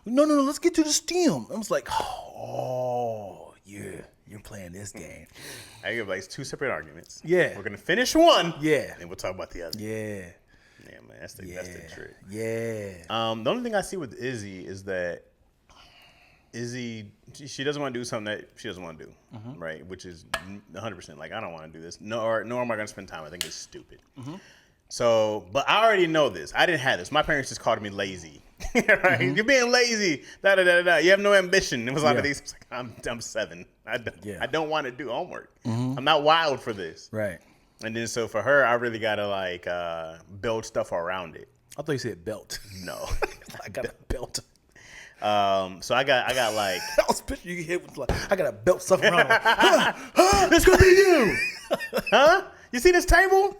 No, let's get to the stem. I was like, oh, yeah. You're playing this game. I give like two separate arguments. Yeah. We're gonna finish one. Yeah. And we'll talk about the other. Yeah. Yeah, man. That's the trick. Yeah. The only thing I see with Izzy is that she doesn't want to do something that she doesn't want to do, right? Which is 100%. Like, I don't want to do this. Nor am I going to spend time. I think it's stupid. So, but I already know this. I didn't have this. My parents just called me lazy. Right? You're being lazy. Da da da da. You have no ambition. It was like these. Like, I'm 7. I don't want to do homework. I'm not wild for this. Right. And then so for her, I really gotta like build stuff around it. I thought you said belt. No, I got a belt. So I got like I was picturing you hit with like I got a belt stuff around. That's gonna be you. Huh? You see this table?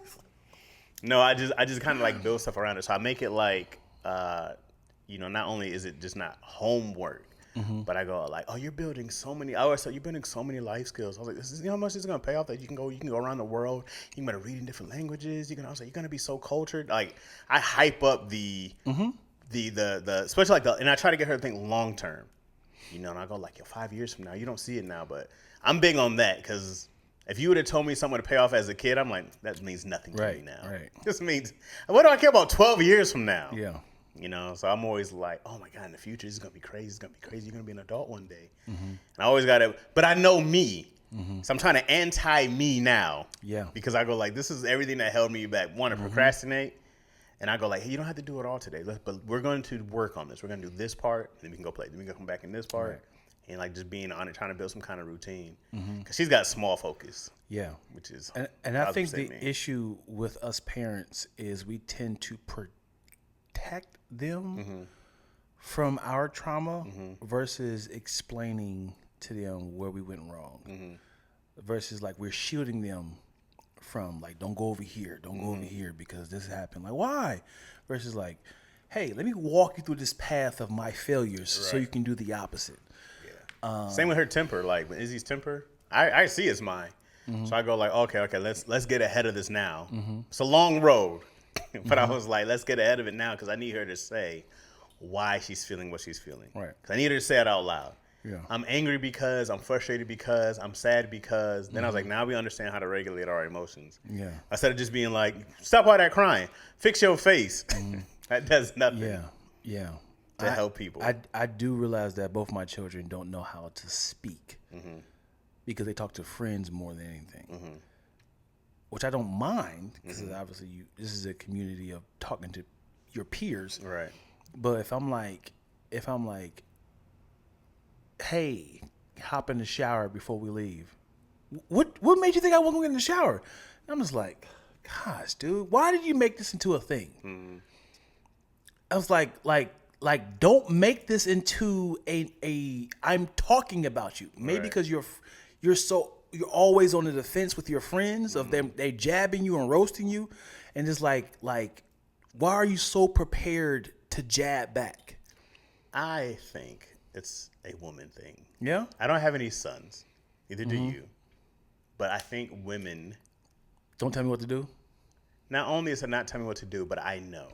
No, I just kind of like build stuff around it. So I make it like, not only is it just not homework, but I go like, oh, you're building so many. I always say you're building so many life skills. I was like, this is, you know how much this is gonna pay off? That you can go around the world. You can be able to read in different languages. I was like, you're gonna be so cultured. Like I hype up the especially like and I try to get her to think long term. And I go like, 5 years from now, you don't see it now, but I'm big on that because. If you would have told me something to pay off as a kid, I'm like, that means nothing to me now. Right. This means, what do I care about 12 years from now? Yeah. So I'm always like, oh my God, in the future, this is going to be crazy. It's going to be crazy. You're going to be an adult one day. And I always got to, but I know me. So I'm trying to anti-me now. Yeah. Because I go like, this is everything that held me back. One, to procrastinate. And I go like, hey, you don't have to do it all today. But we're going to work on this. We're going to do this part. And then we can go play. Then we can come back in this part. Right. And like just being on it, trying to build some kind of routine, because she's got small focus. Yeah, which is and I think the issue with us parents is we tend to protect them from our trauma versus explaining to them where we went wrong. Versus like we're shielding them from like don't go over here, don't go over here because this happened. Like why? Versus like, hey, let me walk you through this path of my failures so you can do the opposite. Same with her temper. Like with Izzy's temper, I see it's mine. So I go like, okay, let's get ahead of this now. It's a long road, but I was like, let's get ahead of it now because I need her to say why she's feeling what she's feeling. Right. Because I need her to say it out loud. Yeah. I'm angry because, I'm frustrated because, I'm sad because. Then I was like, now we understand how to regulate our emotions. Yeah. Instead of just being like, stop all that crying, fix your face. That does nothing. Yeah. to help people. I do realize that both my children don't know how to speak because they talk to friends more than anything, which I don't mind because obviously this is a community of talking to your peers. Right. But if I'm like, hey, hop in the shower before we leave. What made you think I wasn't going to get in the shower? And I'm just like, gosh, dude, why did you make this into a thing? I was like, don't make this into a I'm talking about you. Maybe because you're always on the defense with your friends of them, they jabbing you and roasting you, and just like, why are you so prepared to jab back? I think it's a woman thing. Yeah? I don't have any sons. Neither do you. But I think women... Don't tell me what to do? Not only is it not telling me what to do, but I know.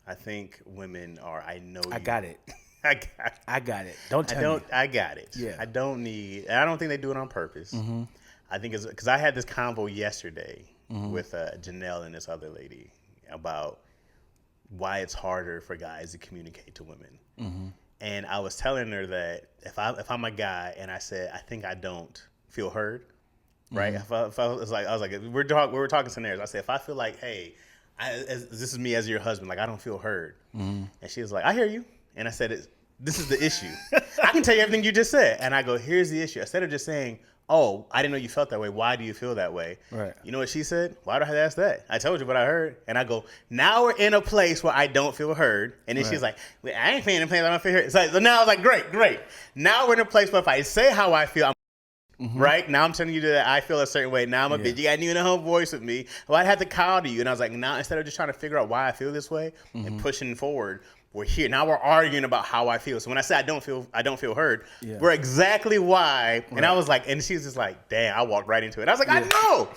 I think women are, I know you. I got it. I got it. Don't tell me. I got it. Yeah. I don't think they do it on purpose. I think it's because I had this convo yesterday with Janelle and this other lady about why it's harder for guys to communicate to women. And I was telling her that if I'm a guy and I said, I think I don't feel heard, right? If I was like, we were talking scenarios. I said, if I feel like, hey, this is me as your husband, like I don't feel heard. And she was like, I hear you. And I said, this is the issue. I can tell you everything you just said. And I go, here's the issue. Instead of just saying, oh, I didn't know you felt that way. Why do you feel that way? Right. You know what she said? Why do I have to ask that? I told you what I heard. And I go, now we're in a place where I don't feel heard. And then she's like, well, I ain't feeling in a place I don't feel heard. So now I was like, great. Now we're in a place where if I say how I feel, right? Now I'm telling you that I feel a certain way. Now I'm a bitch. You got you in a whole voice with me. Well, I'd have to call to you. And I was like, now instead of just trying to figure out why I feel this way and pushing forward, we're here. Now we're arguing about how I feel. So when I say I don't feel heard, we're exactly why. And I was like, and she was just like, damn, I walked right into it. I was like, I know.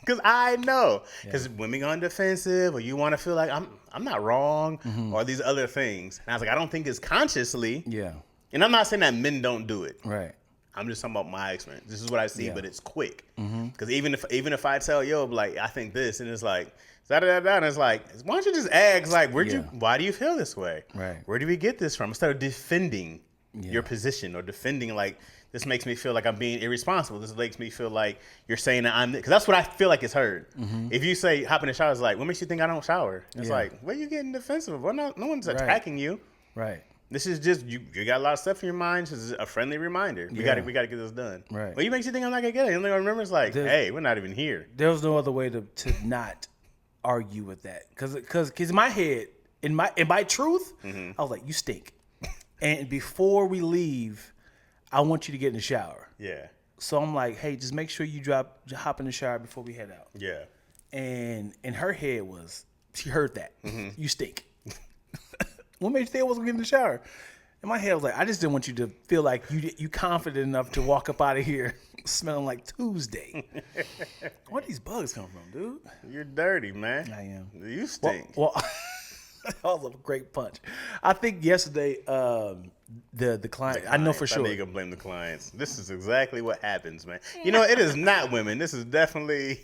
Because I know. Because women go on defensive or you want to feel like I'm not wrong or these other things. And I was like, I don't think it's consciously. Yeah. And I'm not saying that men don't do it. Right. I'm just talking about my experience. This is what I see, but it's quick. Because even if I tell yo, like I think this, and it's like and it's like, why don't you just ask like, why do you feel this way? Right. Where do we get this from? Instead of defending your position or defending like this makes me feel like I'm being irresponsible. This makes me feel like you're saying that I'm because that's what I feel like it's heard. If you say hop in the shower, it's like, what makes you think I don't shower? It's like, what are you getting defensive? Well, no one's attacking you. Right. This is just you got a lot of stuff in your mind. This is a friendly reminder. We got to get this done. Right. What makes you think I'm not gonna get it? The only thing I remember is like, hey, we're not even here. There was no other way to not argue with that because in my head, in my truth, I was like, you stink. And before we leave, I want you to get in the shower. Yeah. So I'm like, hey, just make sure you hop in the shower before we head out. Yeah. And in her head was, she heard that. You stink. What made you think I wasn't getting in the shower? In my head, I was like, I just didn't want you to feel like you confident enough to walk up out of here smelling like Tuesday. Where these bugs come from, dude? You're dirty, man. I am. You stink. Well that was a great punch. I think yesterday, the client, I know for sure. I know you're gonna blame the clients. This is exactly what happens, man. You know, it is not women. This is definitely.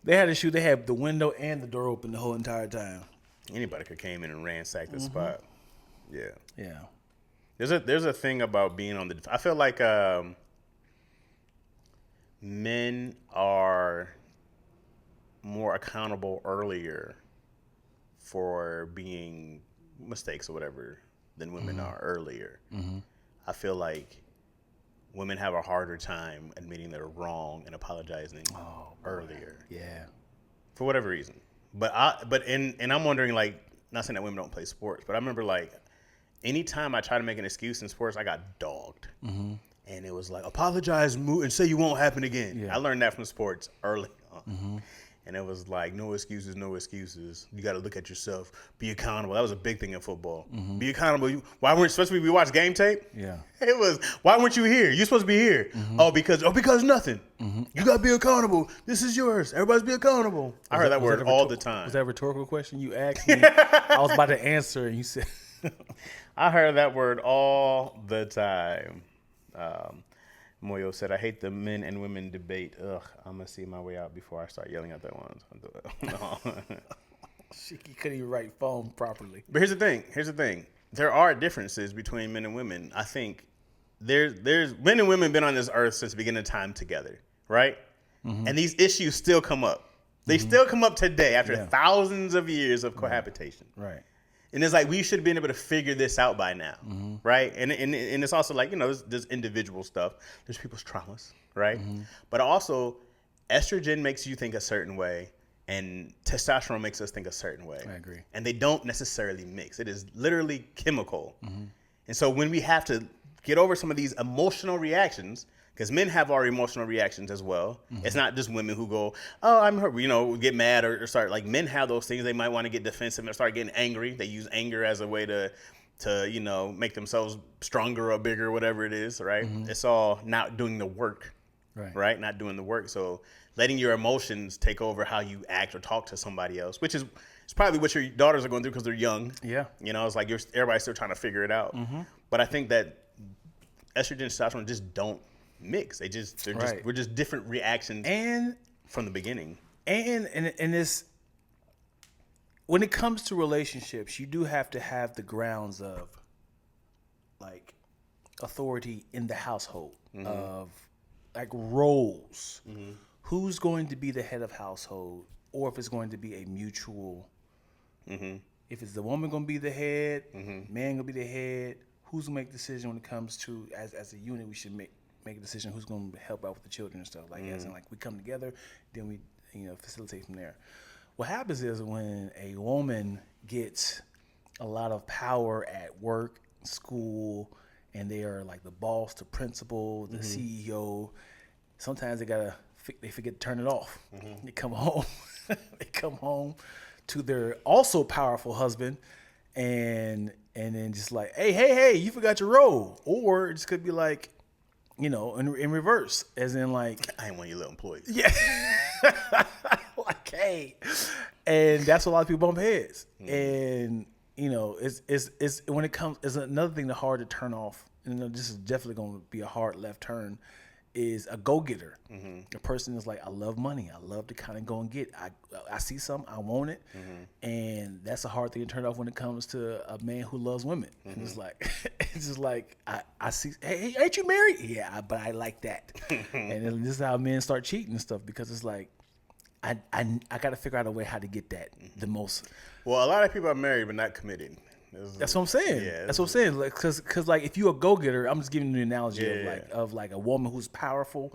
They had to shoot. They had the window and the door open the whole entire time. Anybody could came in and ransacked the spot. Yeah. Yeah. There's a thing about being on the. I feel like men are more accountable earlier for being mistakes or whatever than women are earlier. I feel like women have a harder time admitting they're wrong and apologizing earlier. Yeah. For whatever reason. But I'm wondering, like, not saying that women don't play sports, but I remember, like, anytime I try to make an excuse in sports, I got dogged. And it was like, apologize and say you won't happen again. Yeah. I learned that from sports early on. And it was like, no excuses, no excuses. You got to look at yourself. Be accountable. That was a big thing in football. Be accountable. Why weren't, especially we watch game tape? Yeah. It was, why weren't you here? You're supposed to be here. Oh, because nothing. You got to be accountable. This is yours. Everybody's be accountable. I heard that word all the time. Was that a rhetorical question you asked me? I was about to answer and you said. I heard that word all the time. Moyo said, I hate the men and women debate. Ugh, I'm going to see my way out before I start yelling at that one. She couldn't even write phone properly. But here's the thing. There are differences between men and women. I think there's men and women been on this earth since the beginning of time together, right? Mm-hmm. And these issues still come up. They still come up today after thousands of years of cohabitation. Right. And it's like we should have been able to figure this out by now, right? And it's also like, there's individual stuff. There's people's traumas, right? Mm-hmm. But also, estrogen makes you think a certain way, and testosterone makes us think a certain way. I agree. And they don't necessarily mix. It is literally chemical. Mm-hmm. And so when we have to get over some of these emotional reactions, because men have our emotional reactions as well. Mm-hmm. It's not just women who go, oh, I'm hurt, get mad or start. Like, men have those things. They might want to get defensive and start getting angry. They use anger as a way to make themselves stronger or bigger, whatever it is, right? Mm-hmm. It's all not doing the work, right? Not doing the work. So letting your emotions take over how you act or talk to somebody else, which is it's probably what your daughters are going through because they're young. Yeah. It's like everybody's still trying to figure it out. Mm-hmm. But I think that estrogen and testosterone just don't mix. We're just different reactions and from the beginning. And this, when it comes to relationships, you do have to have the grounds of like authority in the household, of like roles. Mm-hmm. Who's going to be the head of household, or if it's going to be a mutual. Mm-hmm. If it's the woman going to be the head, man going to be the head. Who's going to make the decision when it comes to as a unit? We should make a decision who's going to help out with the children and stuff. Like, as in, like, we come together, then we, facilitate from there. What happens is when a woman gets a lot of power at work, school, and they are like the boss, the principal, the CEO, sometimes they forget to turn it off. Mm-hmm. They come home to their also powerful husband and then just like, hey, you forgot your role. Or it just could be like, in reverse, as in like, I ain't one of your little employees. Yeah. Like, hey. And that's what a lot of people bump heads. And, it's when it comes, it's another thing that's hard to turn off. And this is definitely going to be a hard left turn, is a go-getter. Mm-hmm. A person is like, I love money. I love to kind of go and get. I see something, I want it. Mm-hmm. And that's a hard thing to turn off when it comes to a man who loves women. Mm-hmm. And it's just like, I see, hey, ain't you married? Yeah, but I like that. And then this is how men start cheating and stuff, because it's like, I got to figure out a way how to get that the most. Well, a lot of people are married but not committed. That's what I'm saying. Yeah, that's what I'm saying. Like, cause like, if you're a go-getter, I'm just giving you an analogy of a woman who's powerful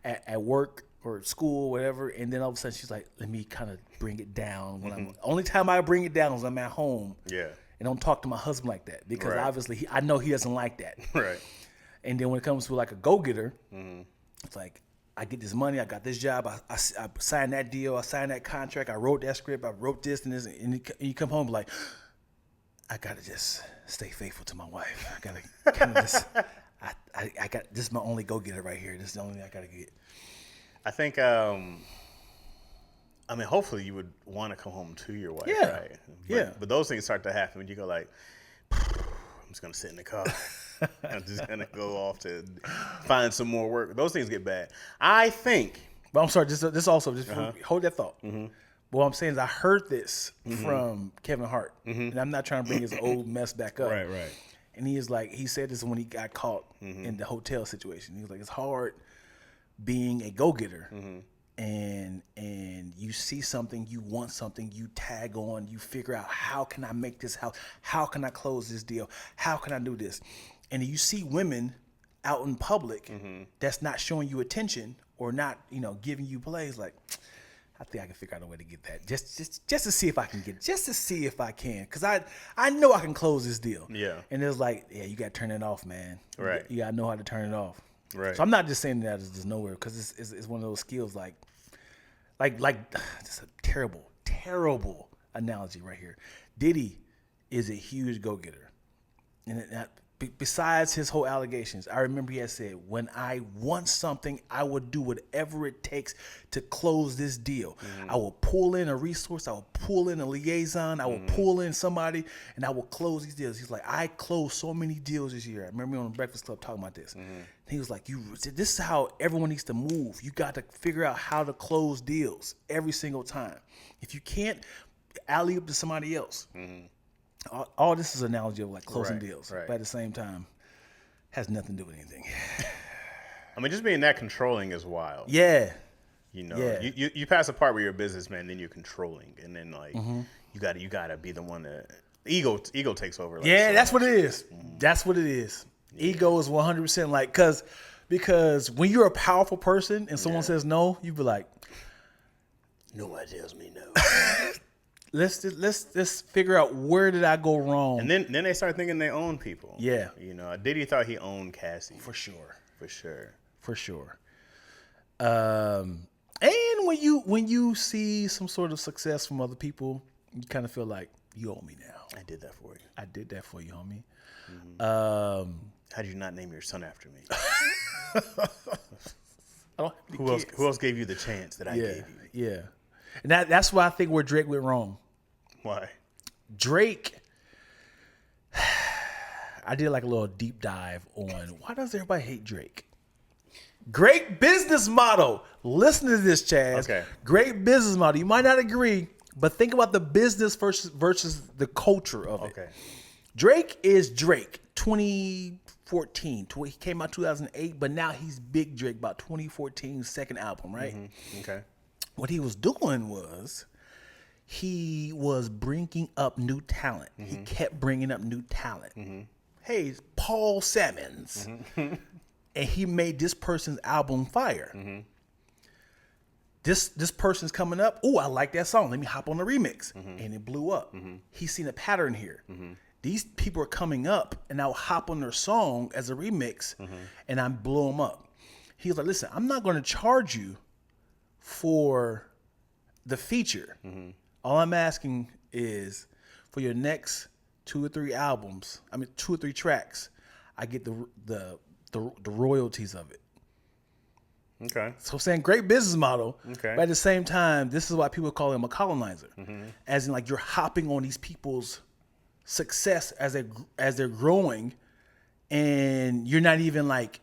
at work or at school, whatever, and then all of a sudden she's like, let me kind of bring it down. When only time I bring it down is when I'm at home. Yeah. And don't talk to my husband like that, because obviously I know he doesn't like that. Right. And then when it comes to like a go-getter, it's like, I get this money, I got this job, I signed that deal, I signed that contract, I wrote that script, I wrote this and this, and you come home like, I gotta just stay faithful to my wife. I gotta kind of just, I got, this is my only go-getter right here. This is the only thing I gotta get. I think, hopefully you would want to come home to your wife, right? But those things start to happen when you go like, I'm just gonna sit in the car. I'm just gonna go off to find some more work. Those things get bad. I think. But I'm sorry. This also hold that thought. Mm-hmm. But what I'm saying is, I heard this from Kevin Hart, and I'm not trying to bring his old mess back up. Right. And he said this when he got caught in the hotel situation. He was like, it's hard being a go-getter, and you see something, you want something, you tag on, you figure out, how can I make this house? How can I close this deal? How can I do this? And you see women out in public that's not showing you attention or not, giving you plays. Like, I think I can figure out a way to get that, just to see if I can get it, just to see if I can, because I know I can close this deal. Yeah. And it's like, you got to turn it off, man. Right. You got to know how to turn it off. Right. So I'm not just saying that it's just nowhere, because it's one of those skills like just a terrible analogy right here. Diddy is a huge go-getter, and besides his whole allegations, I remember he had said, when I want something, I would do whatever it takes to close this deal. I will pull in a resource. I will pull in a liaison. I will pull in somebody, and I will close these deals. He's like, I closed so many deals this year. I remember on the Breakfast Club talking about this. He was like, this is how everyone needs to move. You got to figure out how to close deals every single time. If you can't alley up to somebody else. All this is an analogy of like closing Right, deals, right. but at the same time, has nothing to do with anything. I mean, just being that controlling is wild. Yeah. You know, Yeah. you pass a part where you're a businessman, then you're controlling, and then like you gotta be the one that ego takes over. Like, Yeah, so that's much. what it is. That's what it is. Ego is 100% like because when you're a powerful person and someone says no, you be like, Nobody tells me no. let's figure out where did I go wrong. And then they start thinking they own people. Yeah. You know, Diddy thought he owned Cassie. For sure. For sure. And when you see some sort of success from other people, you kind of feel like you owe me now. I did that for you. I did that for you, homie. How did you not name your son after me? I don't have any kids. Who else gave you the chance that I gave you? Yeah. And that's why I think where Drake went wrong. Why? Drake, I did like a little deep dive on why does everybody hate Drake? Great business model. Listen to this, Chaz. Okay. Great business model. You might not agree, but think about the business versus the culture of it. Okay. Drake is Drake. 2014. He came out 2008, but now he's Big Drake, about 2014's second album, right? Okay. What he was doing was he was bringing up new talent. He kept bringing up new talent. Hey, it's Paul Salmons. And he made this person's album fire. This person's coming up. Oh, I like that song. Let me hop on the remix. And it blew up. He's seen a pattern here. These people are coming up, and I'll hop on their song as a remix, and I blow them up. He was like, listen, I'm not going to charge you for the feature. All I'm asking is for your next 2 or 3 albums, 2 or 3 tracks, I get the royalties of it. Okay. So I'm saying great business model. Okay. But at the same time, this is why people call him a colonizer. As in like you're hopping on these people's success as they're growing, and you're not even like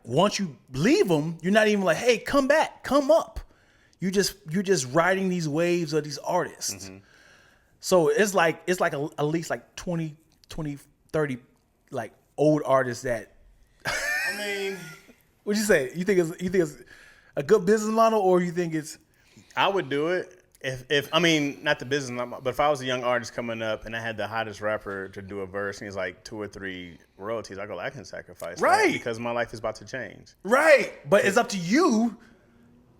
once you leave them, you're not even like, hey, come back, come up. You're just riding these waves of these artists. So it's like at least like 20, 30 like old artists that. I mean, What'd you say? You think it's a good business model, or you think it's? I would do it if I mean, not the business model, but if I was a young artist coming up and I had the hottest rapper to do a verse and he's like 2 or 3 royalties, I go, I can sacrifice Right. that because my life is about to change. Right, but it's up to you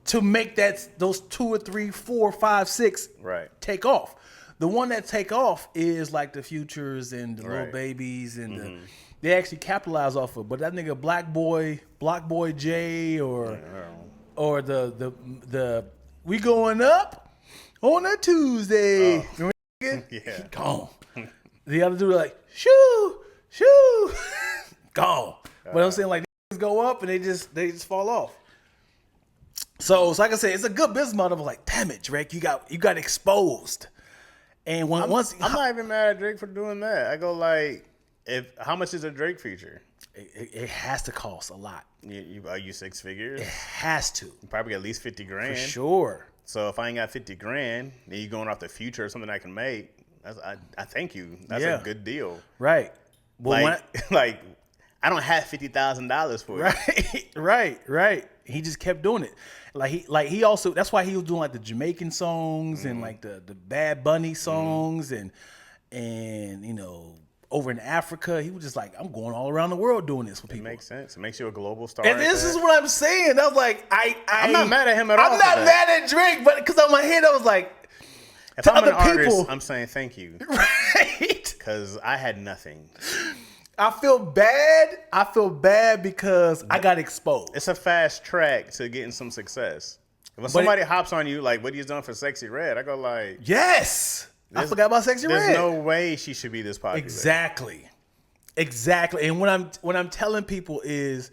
to make those 2 or 3, 4, 5, 6 Right. take off. The one that take off is like the Futures and the Lil Right. Babies and they actually capitalize off of. But that nigga Block Boy J or the we going up on a Tuesday. Remember that nigga? Yeah. Gone. The other dude like shoo gone. But I'm saying like these go up and they just fall off. So like I said, it's a good business model. Like, damn it, Drake, you got exposed. And I'm not even mad at Drake for doing that. I go like, how much is a Drake feature? it has to cost a lot. Are you 6 figures? It has to. You probably get at least 50 grand. For sure. So if I ain't got 50 grand, then you going off the future or something I can make. I thank you. That's Yeah. a good deal. Right. Well, Like I don't have $50,000 for it. Right. He just kept doing it. He also, that's why he was doing like the Jamaican songs and like the Bad Bunny songs and you know, over in Africa, he was just like, I'm going all around the world doing this with It people. makes sense. It makes you a global star. And this is what I'm saying. I was like, I'm not mad at him at all. I'm not for mad that. at Drake, but because on my head, I was like, If to I'm an other people, artist, I'm saying thank you right? because I had nothing. I feel bad because I got exposed. It's a fast track to getting some success. When somebody hops on you like what he's done for Sexy Red, I go like, Yes. I forgot about Sexy Red. there's no way she should be this popular. Exactly. And what I'm telling people is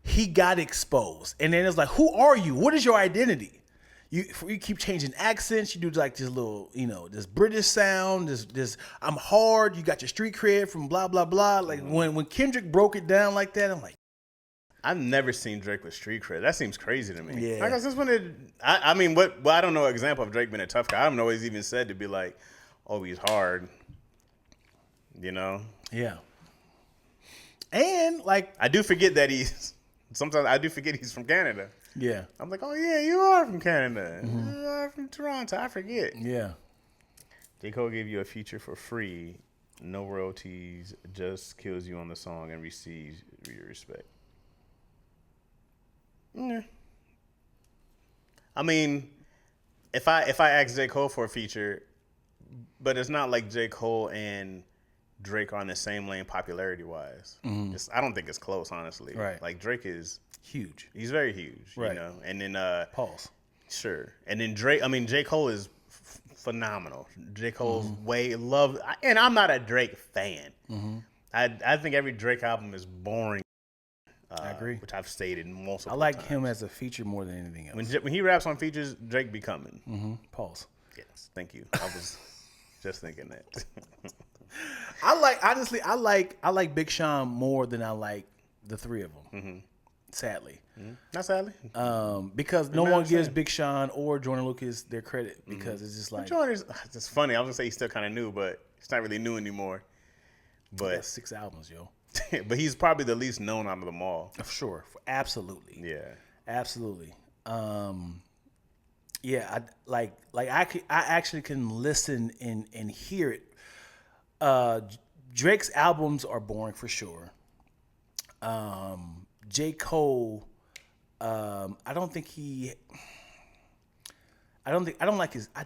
he got exposed. And then it's like, who are you? What is your identity? You keep changing accents. You do like this little, you know, this British sound, this I'm hard. You got your street cred from blah, blah, blah. Like when Kendrick broke it down like that, I'm like, I've never seen Drake with street cred. That seems crazy to me. Yeah. Like, since when did I mean, what? Well, I don't know an example of Drake being a tough guy. I don't know what he's even said to be like, oh, he's hard. You know? Yeah. And like, I do forget that sometimes I do forget he's from Canada. yeah. I'm like, oh yeah, you are from Canada. You are from Toronto. I forget. Yeah. J. Cole gave you a feature for free, no royalties, just kills you on the song and receives your respect. Yeah. I mean, if I ask J. Cole for a feature, but it's not like J. Cole and Drake are on the same lane popularity wise. I don't think it's close, honestly. Right. Like Drake is Huge. he's very huge, Right. you know. And then Pause. sure. And then J. Cole is phenomenal. J. Cole's way loved, and I'm not a Drake fan. I think every Drake album is boring. I agree. Which I've stated multiple I like times. him as a feature more than anything else. When he raps on features, Drake be coming. Pause. Yes, thank you. I was just thinking that. I like Big Sean more than I like the three of them. Sadly, Not sadly. because no one gives Big Sean or Jordan Lucas their credit because it's just like Jordan's it's funny. I was gonna say he's still kind of new, but it's not really new anymore. But that's 6 albums, yo. but he's probably the least known out of them all. For sure, absolutely, Yeah. absolutely. Yeah, I actually can listen and hear it. Drake's albums are boring for sure. J. Cole, I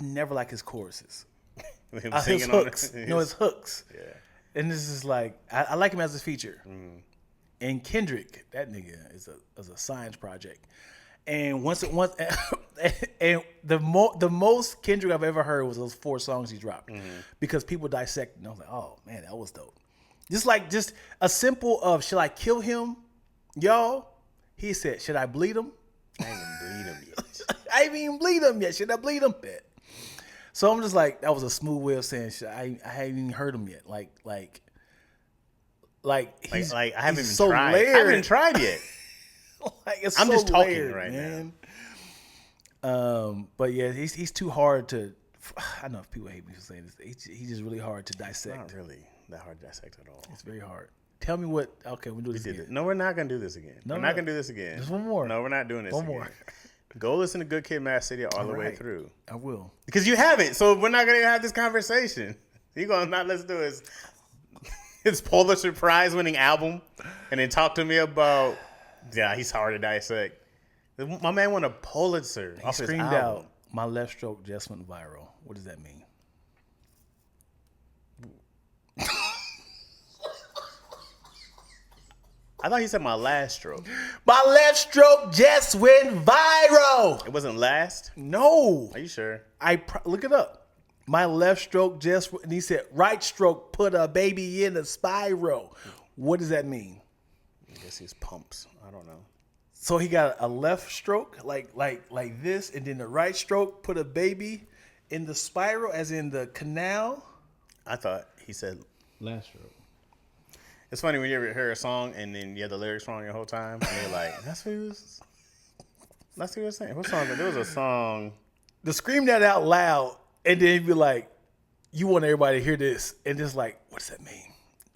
never like his choruses. Him His singing on hooks. it. No, his hooks. Yeah. And this is like, I like him as a feature. And Kendrick, that nigga is a science project. And and the most Kendrick I've ever heard was those 4 songs he dropped, because people dissect. And I was like, oh man, that was dope. Just a simple of, should I kill him, y'all? He said, should I bleed him? I ain't even bleed him yet. I ain't even bleed him yet. Should I bleed him yet? So I'm just like, that was a smooth way of saying, I haven't even heard him yet. He's I haven't he's even so tried. layered. I haven't tried yet. It's I'm so just talking layered, right man. But yeah, he's too hard to. I know if people hate me for saying this. He's just really hard to dissect. Not really that hard to dissect at all. It's very hard. Tell me what. Okay, we'll do this again. No, we're not gonna do this again. We're not gonna do this again. Just one more. No, we're not doing this One again. more. Go listen to Good Kid, Mad City all the way right. through. I will. Because you haven't, so we're not gonna have this conversation. You're gonna not listen to his Pulitzer Prize winning album, and then talk to me about, yeah, he's hard to dissect. My man won a Pulitzer He off his screamed album. out, "My left stroke just went viral." What does that mean? I thought he said my last stroke. My left stroke just went viral. It wasn't last? No, Are you sure? look it up. My left stroke just, and he said, right stroke put a baby in a spiral. What does that mean? I guess he's pumps. I don't know. So he got a left stroke like this, and then the right stroke put a baby in the spiral, as in the canal. I thought he said. Last stroke. It's funny when you ever hear a song and then you have the lyrics wrong your whole time, and you're like, that's what he was saying. What song? There was a song. To scream that out loud, and then be like, you want everybody to hear this, and just like, what does that mean?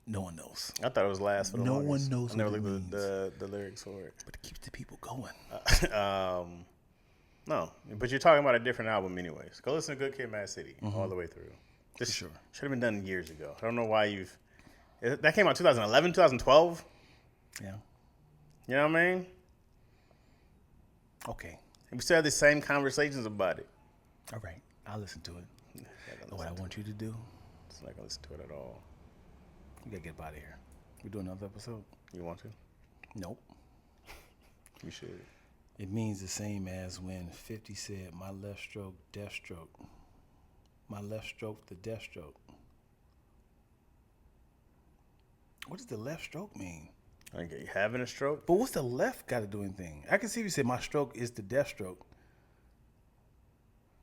No one knows. I thought it was last for the No longest. one knows I never what it looked at the lyrics for it. But it keeps the people going. No, but you're talking about a different album anyways. Go listen to Good Kid, Mad City all the way through. This sure. should have been done years ago. I don't know why that came out 2011, 2012. Yeah. You know what I mean? Okay. And we still have the same conversations about it. All right. I'll listen to it. What I want you to do, It's not gonna listen to it at all. we gotta get up out of here. We do another episode? You want to? Nope. You should. It means the same as when 50 said, my left stroke, death stroke. My left stroke, the death stroke. What does the left stroke mean? Like you having a stroke? But what's the left got to do anything? I can see if you say my stroke is the death stroke.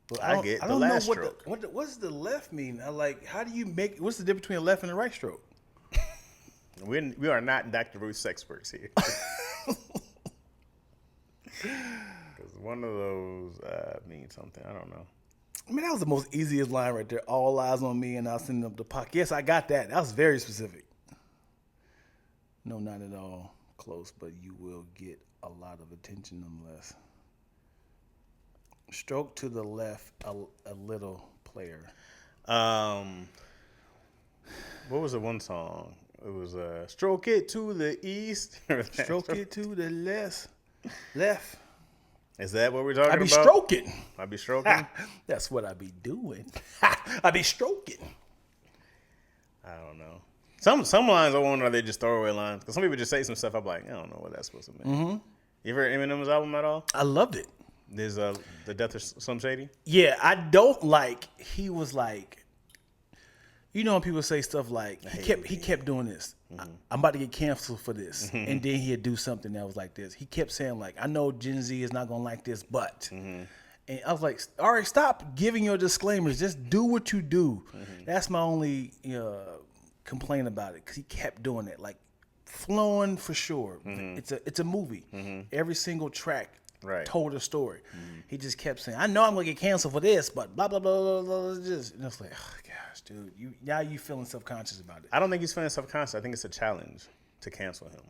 But I get the last stroke. What does the left mean? How do you make? What's the difference between a left and a right stroke? We are not Dr. Ruth's experts here. One of those means something. I don't know. I mean, that was the most easiest line right there. All eyes on me, and I'll send up the puck. Yes, I got that. That was very specific. No, not at all close, but you will get a lot of attention nonetheless. Stroke to the left, a little player. What was the one song? It was "Stroke It to the East." Stroke it to the left. Is that what we're talking about? I be stroking. I be stroking. That's what I be doing. I be stroking. I don't know. Some lines I wonder are they just throwaway lines? Because some people just say some stuff. I'm like, I don't know what that's supposed to mean. Mm-hmm. You ever heard Eminem's album at all? I loved it. There's The Death of Slim Shady. Yeah, I don't like. He was like, you know, when people say stuff like he kept doing this. Mm-hmm. I'm about to get canceled for this, mm-hmm. and then he'd do something that was like this. He kept saying like, I know Gen Z is not gonna like this, but. Mm-hmm. And I was like, all right, stop giving your disclaimers. Just do what you do. Mm-hmm. That's my only complaint about it, because he kept doing it, like flowing for sure. Mm-hmm. It's a movie. Mm-hmm. Every single track told a story. Mm-hmm. He just kept saying, I know I'm gonna get canceled for this, but blah blah blah blah blah. Just, and it's like, oh gosh, dude, you feeling self-conscious about it? I don't think he's feeling self-conscious. I think it's a challenge to cancel him.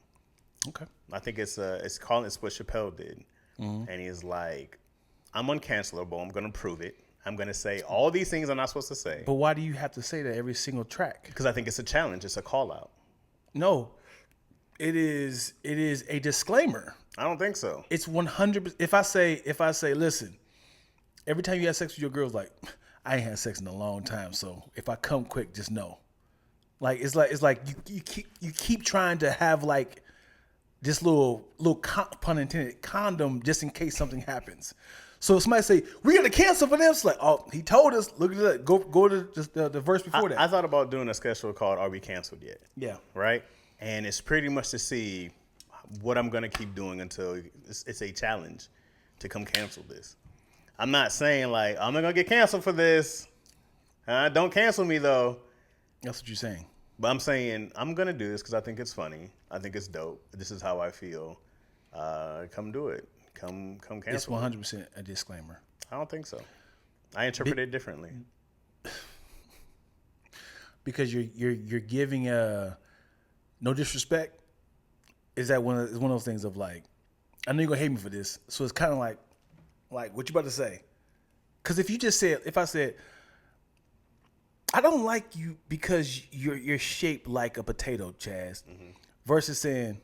Okay. I think it's what Chappelle did, mm-hmm. and he's like, I'm uncancelable. I'm gonna prove it. I'm going to say all these things I'm not supposed to say. But why do you have to say that every single track? Because I think it's a challenge. It's a call out. No, it is a disclaimer. I don't think so. It's 100%. If I say, listen, every time you have sex with your girl, like, I ain't had sex in a long time, so if I come quick, just know. Like it's like you keep trying to have like this little pun intended condom just in case something happens. So somebody say, we got to cancel for them. It's like, oh, he told us. Look at that. Go to the verse before that. I thought about doing a special called Are We Canceled Yet? Yeah. Right? And it's pretty much to see what I'm going to keep doing until it's a challenge to come cancel this. I'm not saying like, I'm not going to get canceled for this. Don't cancel me though. That's what you're saying. But I'm saying I'm going to do this because I think it's funny. I think it's dope. This is how I feel. Come do it. Come cancel. It's 100% a disclaimer. I don't think so. I interpret it differently. Because you're giving no disrespect. Is that one of those things of like, I know you're gonna hate me for this, so it's kind of like what you about to say? Because if I said, I don't like you because you're shaped like a potato, Chaz, mm-hmm. versus saying,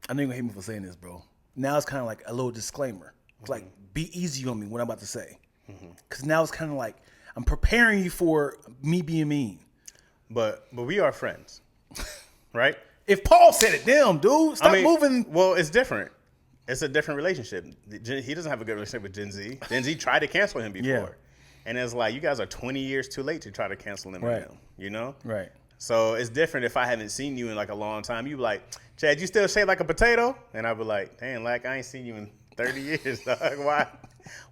I know you're gonna hate me for saying this, bro. Now it's kind of like a little disclaimer. It's like, be easy on me, what I'm about to say. Because now it's kind of like, I'm preparing you for me being mean. But we are friends, right? If Paul said it, damn, dude, stop moving. Well, it's different. It's a different relationship. He doesn't have a good relationship with Gen Z. Gen Z tried to cancel him before. Yeah. And it's like, you guys are 20 years too late to try to cancel him right now, you know? Right. So it's different if I haven't seen you in like a long time. You be like, Chad, you still shaped like a potato? And I'd be like, damn, like I ain't seen you in 30 years, dog.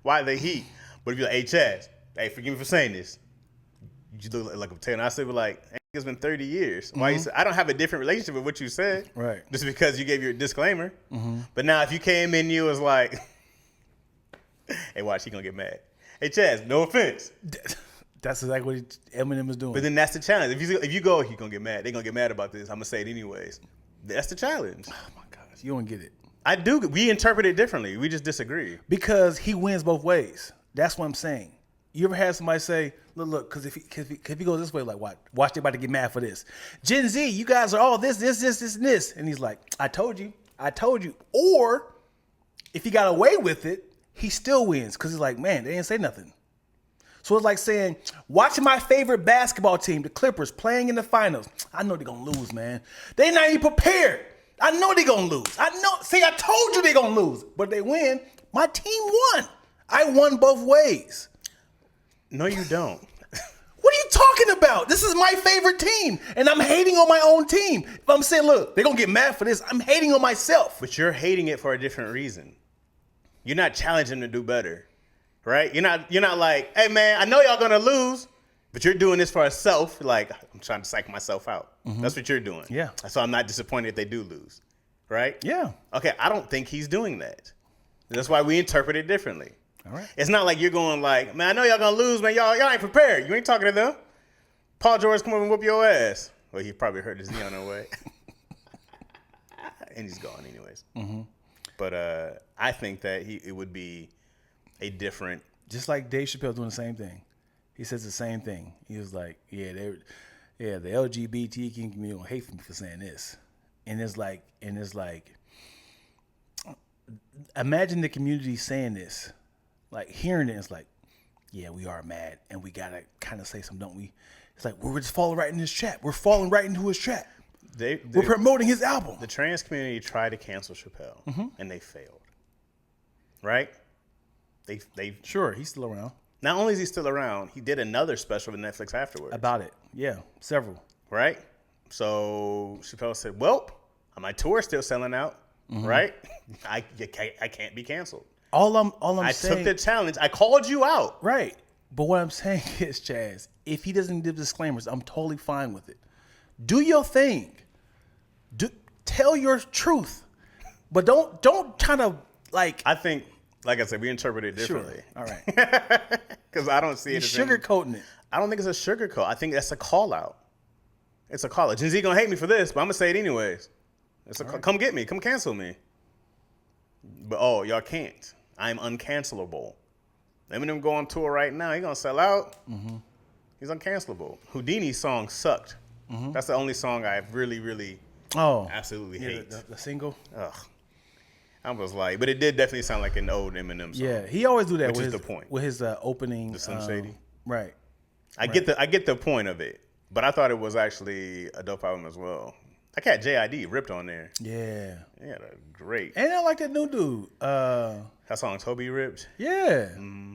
Why the heat? But if you're like, hey, Chad, hey, forgive me for saying this. You look like a potato. And I say, like, hey, it's been 30 years. Mm-hmm. Why you say, I don't have a different relationship with what you said. Right. Just because you gave your disclaimer. Mm-hmm. But now if you came in, you was like, hey, watch, he gonna get mad. Hey, Chaz, no offense. That's exactly what Eminem is doing. But then that's the challenge. If you go, he's gonna get mad. They're gonna get mad about this. I'm gonna say it anyways. That's the challenge. Oh my gosh, you don't get it. I do. We interpret it differently. We just disagree. Because he wins both ways. That's what I'm saying. You ever had somebody say, look, because if he goes this way, like, watch, they about to get mad for this. Gen Z, you guys are all this, and this. And he's like, I told you. Or if he got away with it, he still wins. Because he's like, man, they didn't say nothing. So it's like saying, watching my favorite basketball team, the Clippers, playing in the finals. I know they're going to lose, man. They're not even prepared. I know they're going to lose. I told you they're going to lose. But they win. My team won. I won both ways. No, you don't. What are you talking about? This is my favorite team, and I'm hating on my own team. If I'm saying, look, they're going to get mad for this, I'm hating on myself. But you're hating it for a different reason. You're not challenging them to do better. Right? You're not like, hey man, I know y'all gonna lose, but you're doing this for yourself. Like, I'm trying to psych myself out. Mm-hmm. That's what you're doing. Yeah. So I'm not disappointed if they do lose. Right? Yeah. Okay, I don't think he's doing that. That's why we interpret it differently. All right. It's not like you're going like, man, I know y'all gonna lose, man. Y'all ain't prepared. You ain't talking to them. Paul George come over and whoop your ass. Well, he probably hurt his knee on the way. And he's gone anyways. Mm-hmm. But I think that it would be a different. Just like Dave Chappelle doing the same thing. He says the same thing. He was like, the LGBT community gonna hate me for saying this. And it's like, imagine the community saying this, like hearing it. It's like, yeah, we are mad, and we gotta kind of say something, don't we? It's like we're just falling right in his trap. We're falling right into his trap. We're promoting his album. The trans community tried to cancel Chappelle, and they failed. Right? They Sure, he's still around. Not only is he still around, he did another special with Netflix afterwards. About it, yeah, several. Right? So Chappelle said, "Well, my tour's still selling out, right? I can't be canceled. All I'm I saying, took the challenge. I called you out, right? But what I'm saying is, Chaz, if he doesn't give disclaimers, I'm totally fine with it. Do your thing. Tell your truth, but don't try to like. I think, like I said, we interpret it differently. Sure. All right. Because I don't see it as sugarcoating it. I don't think it's a sugarcoat. I think that's a call out. It's a call out. Gen Z gonna hate me for this, but I'm gonna say it anyways. Come get me. Come cancel me. But y'all can't. I'm uncancelable. Eminem go on tour right now. He gonna sell out. Mm-hmm. He's uncancelable. Houdini's song sucked. Mm-hmm. That's the only song I really absolutely hate. The single. Ugh. I was like, but it did definitely sound like an old Eminem song. Yeah, he always do that. Which is the point with his opening. The Slim Shady. Right. I get the point of it, but I thought it was actually a dope album as well. I got JID ripped on there. Yeah. Yeah, great. And I like that new dude. That song Toby ripped. Yeah.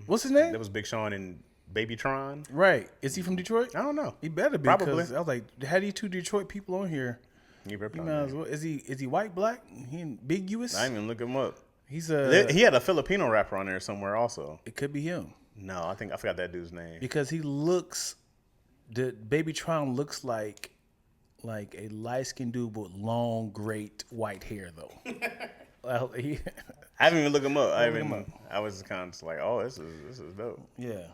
What's his name? That was Big Sean and Babytron. Right. Is he from Detroit? I don't know. He better be. Probably. I was like, had these two Detroit people on here. He ripped on might as well. Is he white, black? He ambiguous? I didn't even look him up. He's he had a Filipino rapper on there somewhere also. It could be him. No, I forgot that dude's name. Because he looks, the Babytron looks like a light-skinned dude with long, great white hair, though. I haven't even looked him up. I was kind of like, oh, this is dope. Yeah.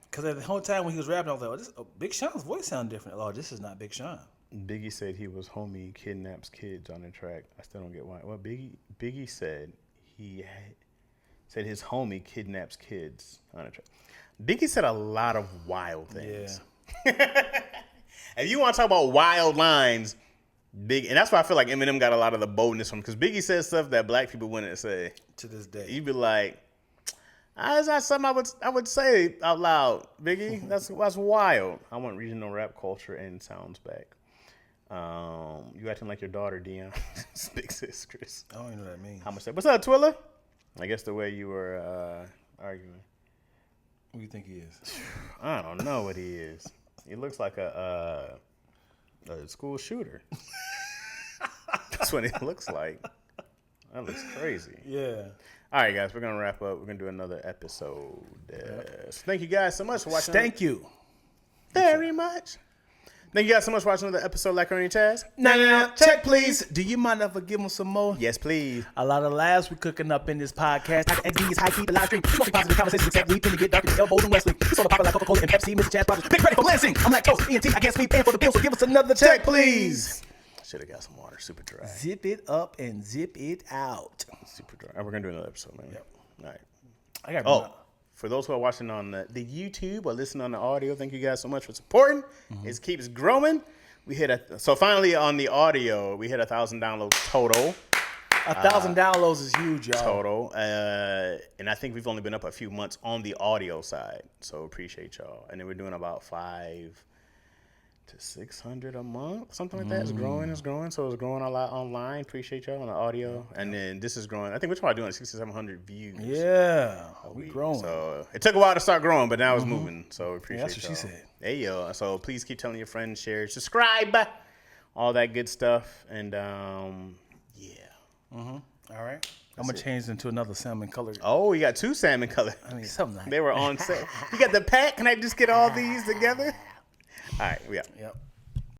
Because the whole time when he was rapping, I was like, Big Sean's voice sounds different. Oh, this is not Big Sean. Biggie said he was homie kidnaps kids on the track. I still don't get why. Well, Biggie said his homie kidnaps kids on the track. Biggie said a lot of wild things. Yeah. If you want to talk about wild lines, and that's why I feel like Eminem got a lot of the boldness from, because Biggie says stuff that black people wouldn't say. To this day. You'd be like, that's not something I would say out loud, Biggie. That's wild. I want regional rap culture and sounds back. You acting like your daughter, Dion. Big sis, Chris. I don't even know what that means. How much? What's up, Twilla? I guess the way you were arguing. What do you think he is? I don't know what he is. He looks like a school shooter. That's what he looks like. That looks crazy. Yeah. All right, guys, we're going to wrap up. We're going to do another episode. So thank you guys so much for watching. Thank you very much. Thank you guys so much for watching another episode of Lackaroni Chaz. Now, check, please. Do you mind if I give them some more? Yes, please. A lot of laughs we cooking up in this podcast. XD is high key, the live stream. Smoking positive conversations, except we finna get dark as elbows and wrestling. It's all popular like Coca-Cola and Pepsi, Mr. Chaz Brothers. Big credit for Lansing. I'm lactose, ENT. I guess we paying for the bill, so give us another check, please. Should have got some water. Super dry. Zip it up and zip it out. Super dry. All right, we're going to do another episode, man. Yep. All right. For those who are watching on the YouTube or listening on the audio, thank you guys so much for supporting. It keeps growing. So finally on the audio, we hit 1,000 downloads total. 1,000 downloads is huge, y'all. Total. And I think we've only been up a few months on the audio side. So appreciate y'all. And then we're doing about 500 to 600 a month, something like that. It's growing. So it's growing a lot online. Appreciate y'all on the audio. And then this is growing. I think we're probably doing 6,700 views. Yeah, we growing. So it took a while to start growing, but now it's moving. So we appreciate that's what y'all. she said. Hey, yo. So please keep telling your friends, share, subscribe, all that good stuff. And yeah. All right. I'm going to change into another salmon color. Oh, you got 2 salmon color. I mean, something like that. They were on set. You got the pack? Can I just get all these together? All right, we out. Yep.